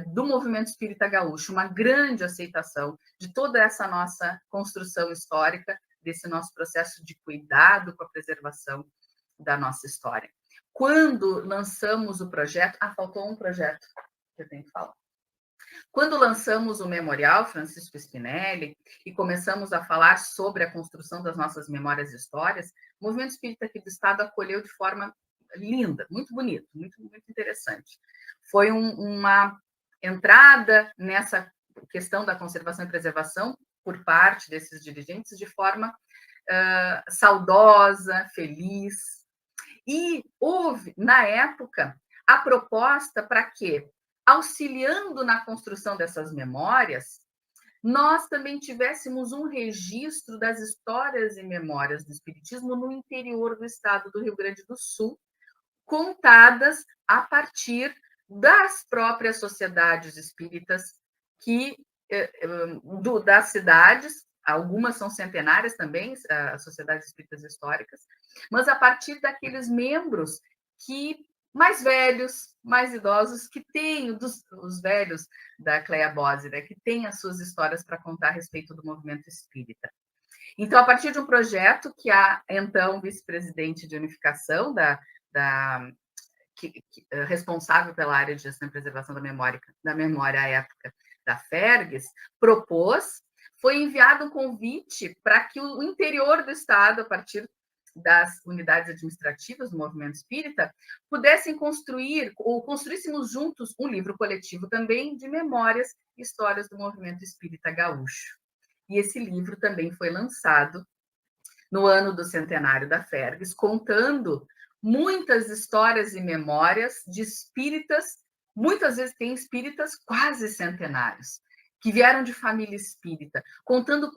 do movimento espírita gaúcho, uma grande aceitação de toda essa nossa construção histórica, desse nosso processo de cuidado com a preservação da nossa história. Quando lançamos o projeto... faltou um projeto que eu tenho que falar. Quando lançamos o Memorial Francisco Spinelli e começamos a falar sobre a construção das nossas memórias e histórias, o movimento espírita aqui do Estado acolheu de forma linda, muito bonito, muito, muito interessante. Foi uma entrada nessa questão da conservação e preservação por parte desses dirigentes de forma saudosa, feliz. E houve, na época, a proposta para que, auxiliando na construção dessas memórias, nós também tivéssemos um registro das histórias e memórias do espiritismo no interior do estado do Rio Grande do Sul, contadas a partir das próprias sociedades espíritas das cidades. Algumas são centenárias também, as sociedades espíritas históricas, mas a partir daqueles membros mais velhos, mais idosos, que têm, os velhos da Cleia Bose, né, que têm as suas histórias para contar a respeito do movimento espírita. Então, a partir de um projeto que a então vice-presidente de unificação responsável pela área de gestão e preservação da memória à época da Ferges, propôs, foi enviado um convite para que o interior do Estado, a partir das unidades administrativas do movimento espírita, pudessem construir, ou construíssemos juntos, um livro coletivo também de memórias e histórias do movimento espírita gaúcho. E esse livro também foi lançado no ano do centenário da Ferges, contando muitas histórias e memórias de espíritas, muitas vezes tem espíritas quase centenários, que vieram de família espírita, contando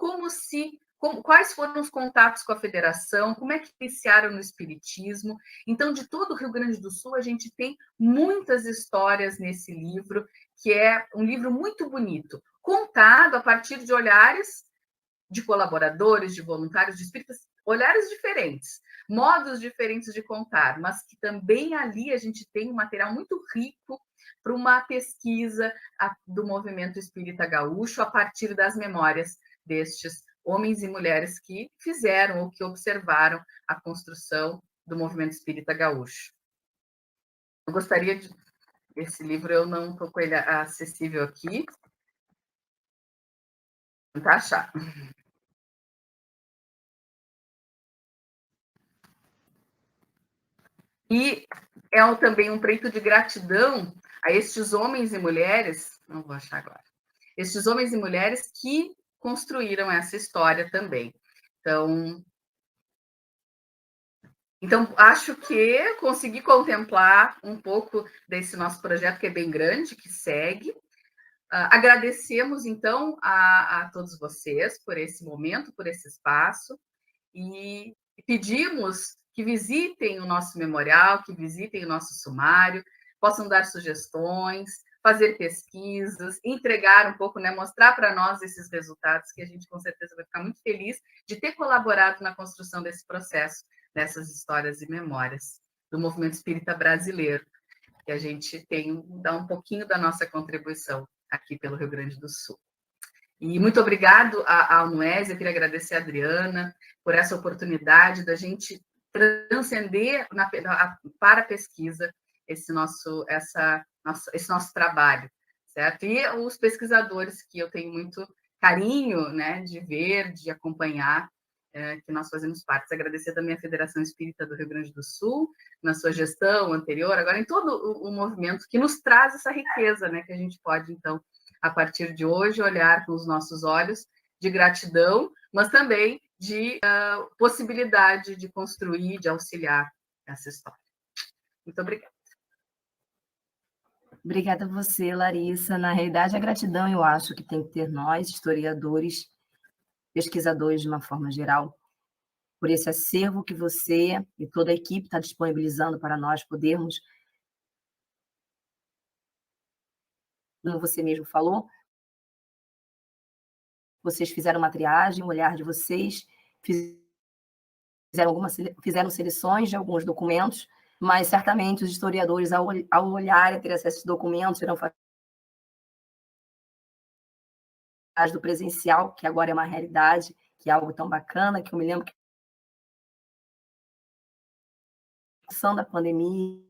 quais foram os contatos com a federação, como é que iniciaram no espiritismo. Então, de todo o Rio Grande do Sul, a gente tem muitas histórias nesse livro, que é um livro muito bonito, contado a partir de olhares de colaboradores, de voluntários, de espíritas, olhares diferentes, modos diferentes de contar, mas que também ali a gente tem um material muito rico para uma pesquisa do movimento espírita gaúcho a partir das memórias destes homens e mulheres que fizeram ou que observaram a construção do movimento espírita gaúcho. Eu gostaria de... Esse livro eu não estou com ele acessível aqui. Vou tentar achar. E é também um preito de gratidão a estes homens e mulheres, não vou achar agora, estes homens e mulheres que construíram essa história também. Então, acho que consegui contemplar um pouco desse nosso projeto, que é bem grande, que segue. Agradecemos, então, a todos vocês por esse momento, por esse espaço, e pedimos que visitem o nosso memorial, que visitem o nosso sumário, possam dar sugestões, fazer pesquisas, entregar um pouco, mostrar para nós esses resultados, que a gente com certeza vai ficar muito feliz de ter colaborado na construção desse processo, dessas histórias e memórias do movimento espírita brasileiro, que a gente dá um pouquinho da nossa contribuição aqui pelo Rio Grande do Sul. E muito obrigado à UNUES, eu queria agradecer a Adriana por essa oportunidade da gente transcender para a pesquisa esse nosso trabalho, certo? E os pesquisadores que eu tenho muito carinho, de ver, de acompanhar, que nós fazemos parte. Agradecer também à Federação Espírita do Rio Grande do Sul, na sua gestão anterior, agora em todo o movimento que nos traz essa riqueza, que a gente pode, então, a partir de hoje, olhar com os nossos olhos de gratidão, mas também de possibilidade de construir, de auxiliar essa história. Muito obrigada. Obrigada a você, Larissa. Na realidade, a gratidão, eu acho que tem que ter nós, historiadores, pesquisadores de uma forma geral, por esse acervo que você e toda a equipe está disponibilizando para nós podermos, como você mesmo falou, vocês fizeram uma triagem, o olhar de vocês, fizeram seleções de alguns documentos, mas certamente os historiadores, ao olhar e ter acesso a esses documentos, irão fazer do presencial, que agora é uma realidade, que é algo tão bacana, que eu me lembro que da pandemia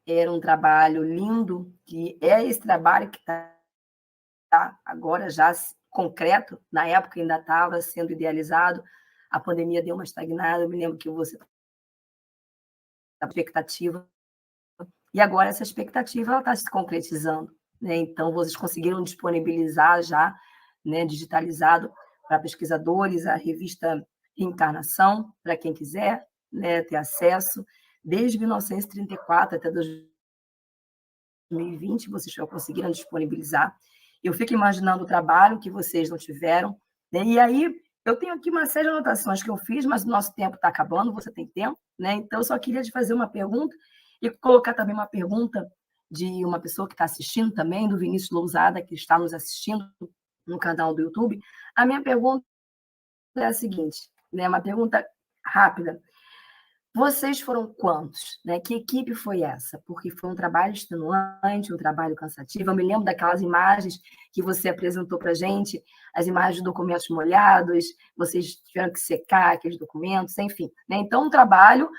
era um trabalho lindo, que é esse trabalho que está agora já concreto, na época ainda estava sendo idealizado, a pandemia deu uma estagnada, eu me lembro que você a expectativa, e agora essa expectativa está se concretizando, Então, vocês conseguiram disponibilizar já, digitalizado para pesquisadores, a revista Reencarnação, para quem quiser ter acesso, desde 1934 até 2020, vocês já conseguiram disponibilizar. Eu fico imaginando o trabalho que vocês não tiveram, e aí eu tenho aqui uma série de anotações que eu fiz, mas o nosso tempo está acabando, você tem tempo, Então, eu só queria te fazer uma pergunta e colocar também uma pergunta de uma pessoa que está assistindo também, do Vinícius Lousada, que está nos assistindo no canal do YouTube. A minha pergunta é a seguinte, uma pergunta rápida. Vocês foram quantos? Que equipe foi essa? Porque foi um trabalho extenuante, um trabalho cansativo. Eu me lembro daquelas imagens que você apresentou para a gente, as imagens de documentos molhados, vocês tiveram que secar aqueles documentos, enfim. Então, um trabalho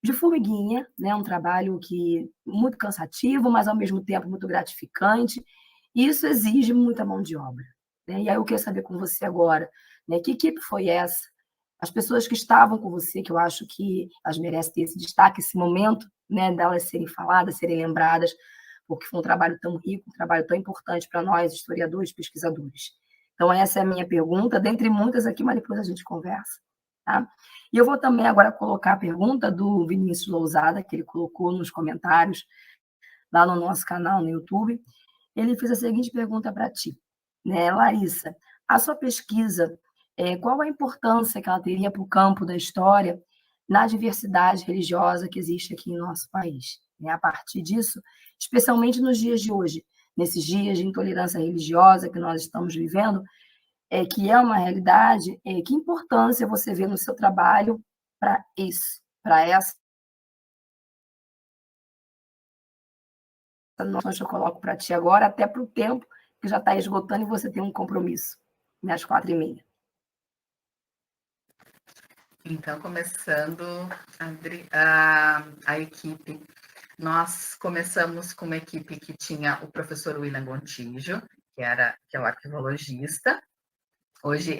de formiguinha, né? Um trabalho que muito cansativo, mas ao mesmo tempo muito gratificante. E isso exige muita mão de obra, né? E aí eu quero saber com você agora, né? Que equipe foi essa? As pessoas que estavam com você, que eu acho que elas merecem ter esse destaque, esse momento, né? Delas serem faladas, serem lembradas, porque foi um trabalho tão rico, um trabalho tão importante para nós, historiadores, pesquisadores. Então, essa é a minha pergunta, dentre muitas aqui, mas depois a gente conversa. Tá? E eu vou também agora colocar a pergunta do Vinícius Lousada, que ele colocou nos comentários lá no nosso canal no YouTube. Ele fez a seguinte pergunta para ti, né, Larissa, a sua pesquisa, qual a importância que ela teria para o campo da história na diversidade religiosa que existe aqui em nosso país? Né? A partir disso, especialmente nos dias de hoje, nesses dias de intolerância religiosa que nós estamos vivendo, que é uma realidade, que importância você vê no seu trabalho para isso, para essa noção que eu coloco para ti agora, até para o tempo que já está esgotando e você tem um compromisso, né, às 4h30. Então, começando, a equipe, nós começamos com uma equipe que tinha o professor William Gontijo, que é o arquivologista. Hoje,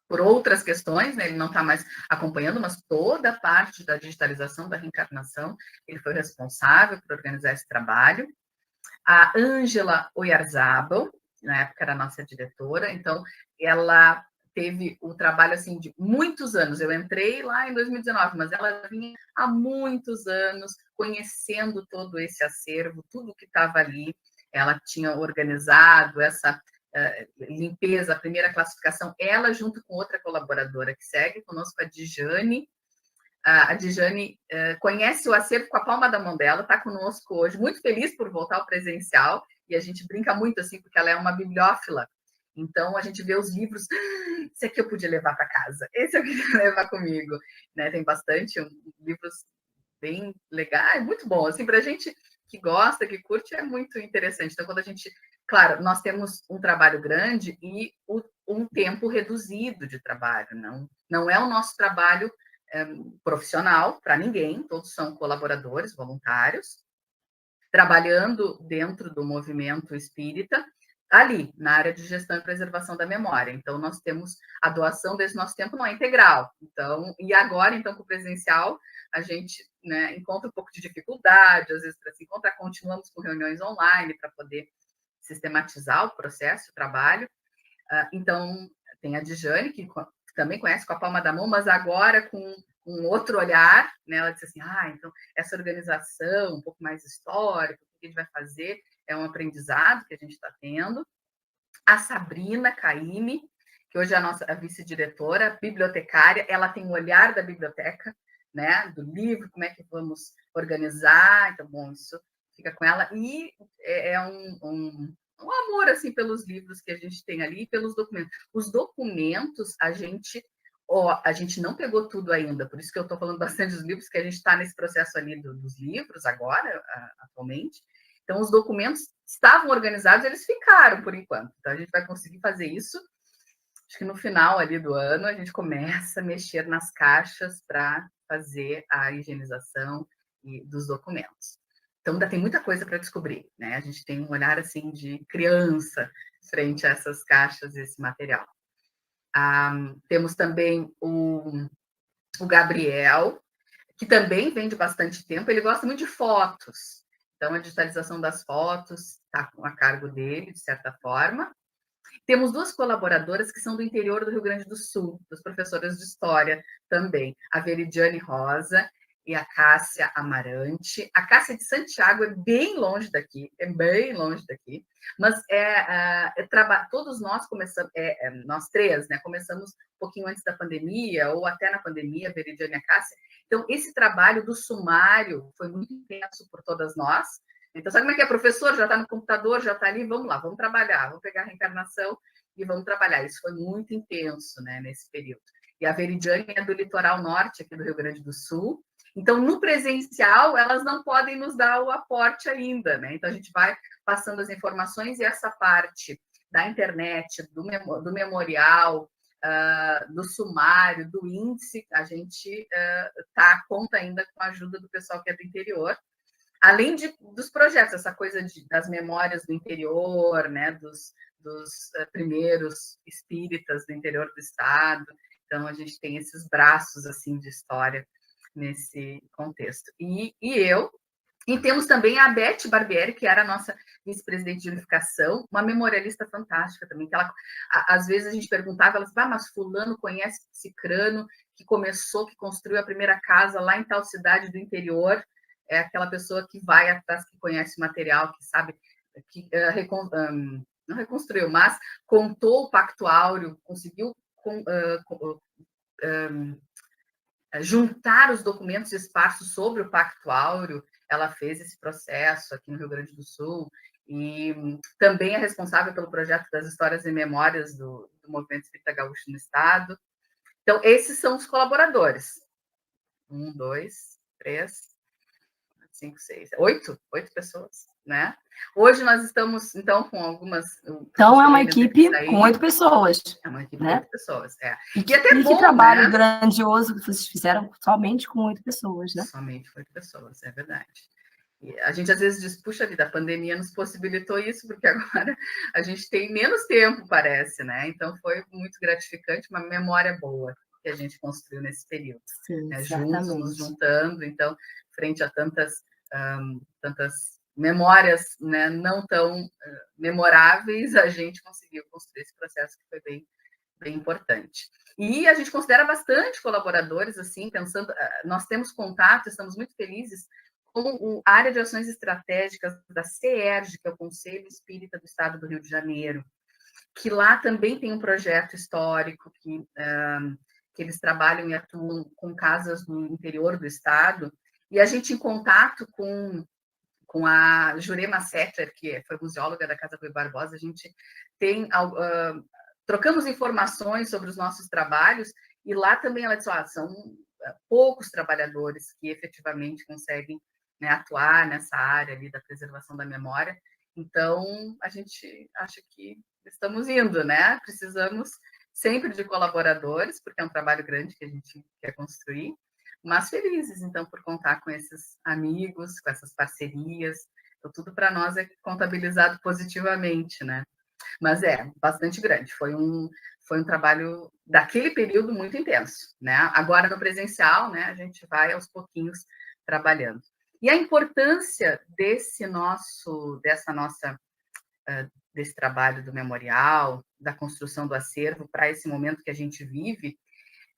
por outras questões, né, ele não está mais acompanhando, mas toda a parte da digitalização da reencarnação, ele foi responsável por organizar esse trabalho. A Ângela Oyarzabal, na época era a nossa diretora, então ela teve o trabalho assim de muitos anos. Eu entrei lá em 2019, mas ela vinha há muitos anos conhecendo todo esse acervo, tudo que estava ali. Ela tinha organizado essa limpeza, a primeira classificação, ela junto com outra colaboradora que segue conosco, a Dijane. A Dijane conhece o acervo com a palma da mão dela, está conosco hoje, muito feliz por voltar ao presencial, e a gente brinca muito assim, porque ela é uma bibliófila. Então, a gente vê os livros, esse aqui eu podia levar para casa, esse eu queria levar comigo. Né? Tem bastante livros bem legais, muito bom. Assim, para a gente que gosta, que curte, é muito interessante. Então, quando a gente... Claro, nós temos um trabalho grande e um tempo reduzido de trabalho. Não é o nosso trabalho profissional para ninguém, todos são colaboradores, voluntários, trabalhando dentro do movimento espírita, ali, na área de gestão e preservação da memória. Então, nós temos a doação desse nosso tempo não é integral. Então, e agora, então, com o presencial, a gente, né, encontra um pouco de dificuldade, às vezes, para se encontrar, continuamos com reuniões online para poder sistematizar o processo, o trabalho. Então, tem a Dijane, que também conhece com a palma da mão, mas agora com um outro olhar, né? Ela disse assim, então essa organização um pouco mais histórica, o que a gente vai fazer, é um aprendizado que a gente está tendo. A Sabrina Caime, que hoje é a nossa vice-diretora, bibliotecária, ela tem o olhar da biblioteca, né? Do livro, como é que vamos organizar, então, bom, isso fica com ela, e é um amor, assim, pelos livros que a gente tem ali e pelos documentos. Os documentos, a gente não pegou tudo ainda, por isso que eu estou falando bastante dos livros, que a gente está nesse processo ali dos livros agora, atualmente. Então, os documentos estavam organizados, eles ficaram por enquanto. Então, a gente vai conseguir fazer isso. Acho que no final ali do ano, a gente começa a mexer nas caixas para fazer a higienização dos documentos. Então, ainda tem muita coisa para descobrir, né? A gente tem um olhar, assim, de criança frente a essas caixas e esse material. Temos também o Gabriel, que também vem de bastante tempo, ele gosta muito de fotos. Então, a digitalização das fotos está a cargo dele, de certa forma. Temos 2 colaboradoras que são do interior do Rio Grande do Sul, das professoras de História também, a Veridiane Rosa e a Cássia Amarante. A Cássia de Santiago é bem longe daqui, mas todos nós começamos, nós 3, né, começamos um pouquinho antes da pandemia, ou até na pandemia, a Veridiane e a Cássia. Então, esse trabalho do sumário foi muito intenso por todas nós. Então, sabe como é que é? Professor já está no computador, já está ali, vamos lá, vamos trabalhar, vamos pegar a reencarnação e vamos trabalhar. Isso foi muito intenso, né, nesse período. E a Veridiane é do litoral norte, aqui do Rio Grande do Sul. Então, no presencial, elas não podem nos dar o aporte ainda, né? Então, a gente vai passando as informações e essa parte da internet, do memorial, do sumário, do índice, a gente conta ainda com a ajuda do pessoal que é do interior, além dos projetos, essa coisa das memórias do interior, né, dos primeiros espíritas do interior do estado. Então, a gente tem esses braços assim de história nesse contexto. E temos também a Beth Barbieri, que era a nossa vice-presidente de unificação, uma memorialista fantástica também, que ela, às vezes a gente perguntava, ela dizia, mas fulano conhece Cicrano, que construiu a primeira casa lá em tal cidade do interior, é aquela pessoa que vai atrás, que conhece o material, que sabe, que não reconstruiu, mas contou o Pacto Áureo, conseguiu juntar os documentos esparsos sobre o Pacto Áureo. Ela fez esse processo aqui no Rio Grande do Sul e também é responsável pelo projeto das Histórias e Memórias do Movimento Espírita Gaúcho no Estado. Então, esses são os colaboradores. 1, 2, 3, 5, 6, 8 pessoas, né? Hoje nós estamos, então, com algumas... Então, é uma equipe com 8 pessoas. É uma equipe né? com 8 pessoas, E até bom, que trabalho grandioso que vocês fizeram somente com 8 pessoas, né? Somente com 8 pessoas, é verdade. E a gente, às vezes, diz, puxa vida, a pandemia nos possibilitou isso, porque agora a gente tem menos tempo, parece, né? Então, foi muito gratificante, uma memória boa que a gente construiu nesse período. Sim, né? Juntos, nos juntando, então, frente a tantas memórias, né, não tão memoráveis, a gente conseguiu construir esse processo que foi bem importante. E a gente considera bastante colaboradores, assim, pensando, nós temos contato, estamos muito felizes com a área de ações estratégicas da CERJ, que é o Conselho Espírita do Estado do Rio de Janeiro, que lá também tem um projeto histórico que eles trabalham e atuam com casas no interior do estado, e a gente, em contato com a Jurema Setter, que foi museóloga da Casa Rui Barbosa, a gente tem... trocamos informações sobre os nossos trabalhos, e lá também ela disse, são poucos trabalhadores que efetivamente conseguem, né, atuar nessa área ali da preservação da memória. Então, a gente acha que estamos indo, né? Precisamos sempre de colaboradores, porque é um trabalho grande que a gente quer construir, mas felizes, então, por contar com esses amigos, com essas parcerias. Então, tudo para nós é contabilizado positivamente, né? Mas é bastante grande. Foi um trabalho daquele período muito intenso, né? Agora, no presencial, né, a gente vai aos pouquinhos trabalhando. E a importância desse trabalho do memorial, da construção do acervo para esse momento que a gente vive,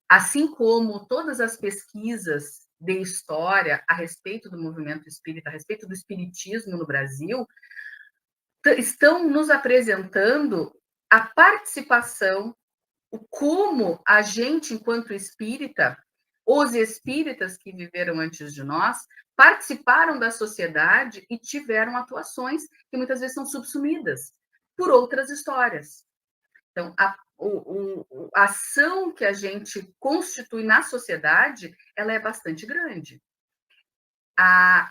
assim como todas as pesquisas de história a respeito do movimento espírita, a respeito do espiritismo no Brasil, estão nos apresentando a participação, como a gente, enquanto espírita, os espíritas que viveram antes de nós, participaram da sociedade e tiveram atuações que muitas vezes são subsumidas por outras histórias. Então, a ação que a gente constitui na sociedade, ela é bastante grande.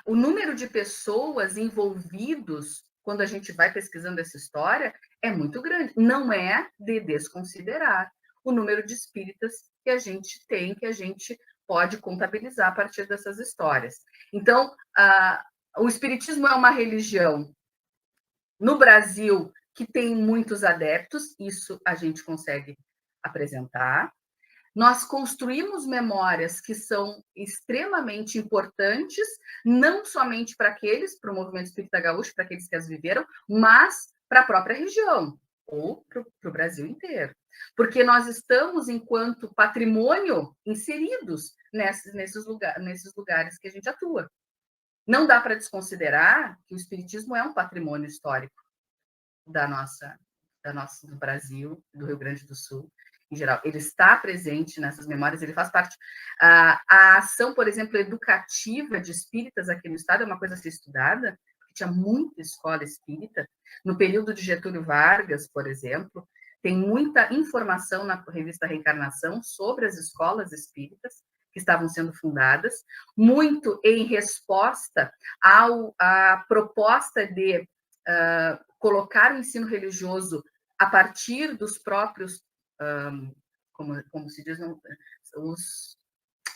O número de pessoas envolvidos, quando a gente vai pesquisando essa história, é muito grande. Não é de desconsiderar o número de espíritas que a gente tem, que a gente pode contabilizar a partir dessas histórias. Então, o espiritismo é uma religião no Brasil que tem muitos adeptos, isso a gente consegue apresentar. Nós construímos memórias que são extremamente importantes, não somente para o movimento espírita gaúcho, para aqueles que as viveram, mas para a própria região, ou para o Brasil inteiro. Porque nós estamos, enquanto patrimônio, inseridos nesses lugares que a gente atua. Não dá para desconsiderar que o espiritismo é um patrimônio histórico do Brasil, do Rio Grande do Sul, em geral. Ele está presente nessas memórias, ele faz parte. A ação, por exemplo, educativa de espíritas aqui no estado é uma coisa a ser estudada, porque tinha muita escola espírita. No período de Getúlio Vargas, por exemplo, tem muita informação na revista Reencarnação sobre as escolas espíritas que estavam sendo fundadas, muito em resposta à proposta de colocar o ensino religioso a partir dos próprios como se diz, os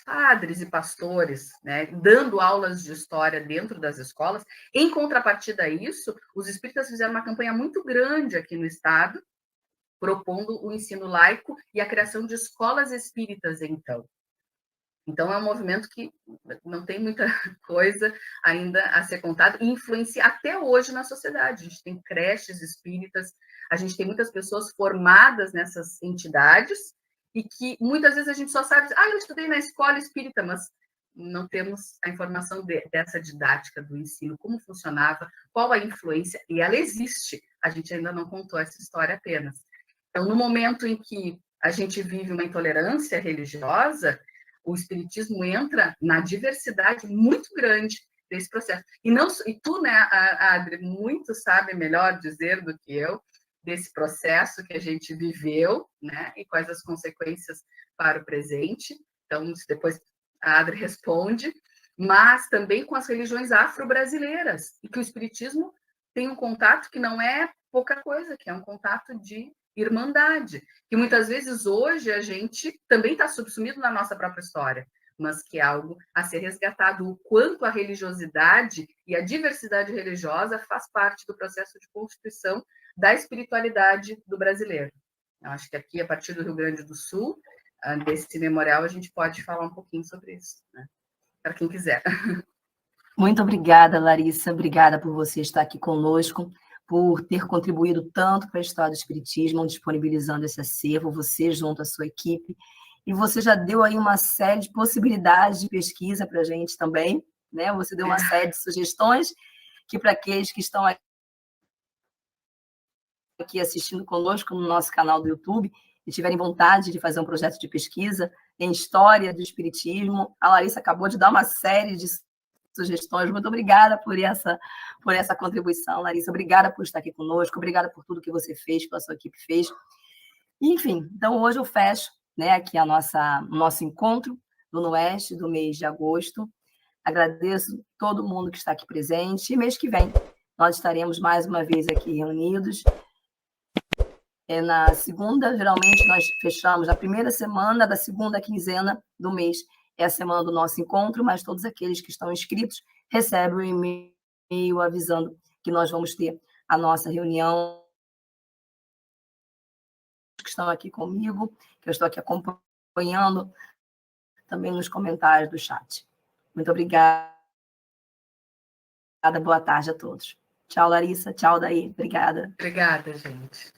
padres e pastores, né, dando aulas de história dentro das escolas. Em contrapartida a isso, os espíritas fizeram uma campanha muito grande aqui no estado, propondo o ensino laico e a criação de escolas espíritas, então. Então, é um movimento que não tem muita coisa ainda a ser contada e influencia até hoje na sociedade. A gente tem creches espíritas, a gente tem muitas pessoas formadas nessas entidades e que muitas vezes a gente só sabe, eu estudei na escola espírita, mas não temos a informação dessa didática do ensino, como funcionava, qual a influência, e ela existe. A gente ainda não contou essa história apenas. Então, no momento em que a gente vive uma intolerância religiosa, o espiritismo entra na diversidade muito grande desse processo. E tu, né, Adri, muito sabe melhor dizer do que eu desse processo que a gente viveu, né, e quais as consequências para o presente. Então, depois a Adri responde, mas também com as religiões afro-brasileiras, e que o espiritismo tem um contato que não é pouca coisa, que é um contato de irmandade, que muitas vezes hoje a gente também está subsumido na nossa própria história, mas que é algo a ser resgatado, o quanto a religiosidade e a diversidade religiosa faz parte do processo de constituição da espiritualidade do brasileiro. Eu acho que aqui, a partir do Rio Grande do Sul, desse memorial, a gente pode falar um pouquinho sobre isso, né? Para quem quiser. Muito obrigada, Larissa. Obrigada por você estar aqui conosco, por ter contribuído tanto para a história do Espiritismo, disponibilizando esse acervo, você junto à sua equipe. E você já deu aí uma série de possibilidades de pesquisa para a gente também, né? Você deu uma série de sugestões que, para aqueles que estão aqui assistindo conosco no nosso canal do YouTube e tiverem vontade de fazer um projeto de pesquisa em história do Espiritismo, a Larissa acabou de dar uma série de sugestões. Muito obrigada por essa contribuição, Larissa. Obrigada por estar aqui conosco, obrigada por tudo que você fez, que a sua equipe fez. Enfim, então hoje eu fecho, né, aqui o nosso encontro do Noeste do mês de agosto. Agradeço todo mundo que está aqui presente. E mês que vem nós estaremos mais uma vez aqui reunidos. Na segunda, geralmente, nós fechamos a primeira semana da segunda quinzena do mês. É a semana do nosso encontro, mas todos aqueles que estão inscritos recebem um e-mail avisando que nós vamos ter a nossa reunião, que estão aqui comigo, que eu estou aqui acompanhando também nos comentários do chat. Muito obrigada. Boa tarde a todos. Tchau, Larissa. Tchau, Daí. Obrigada. Obrigada, gente.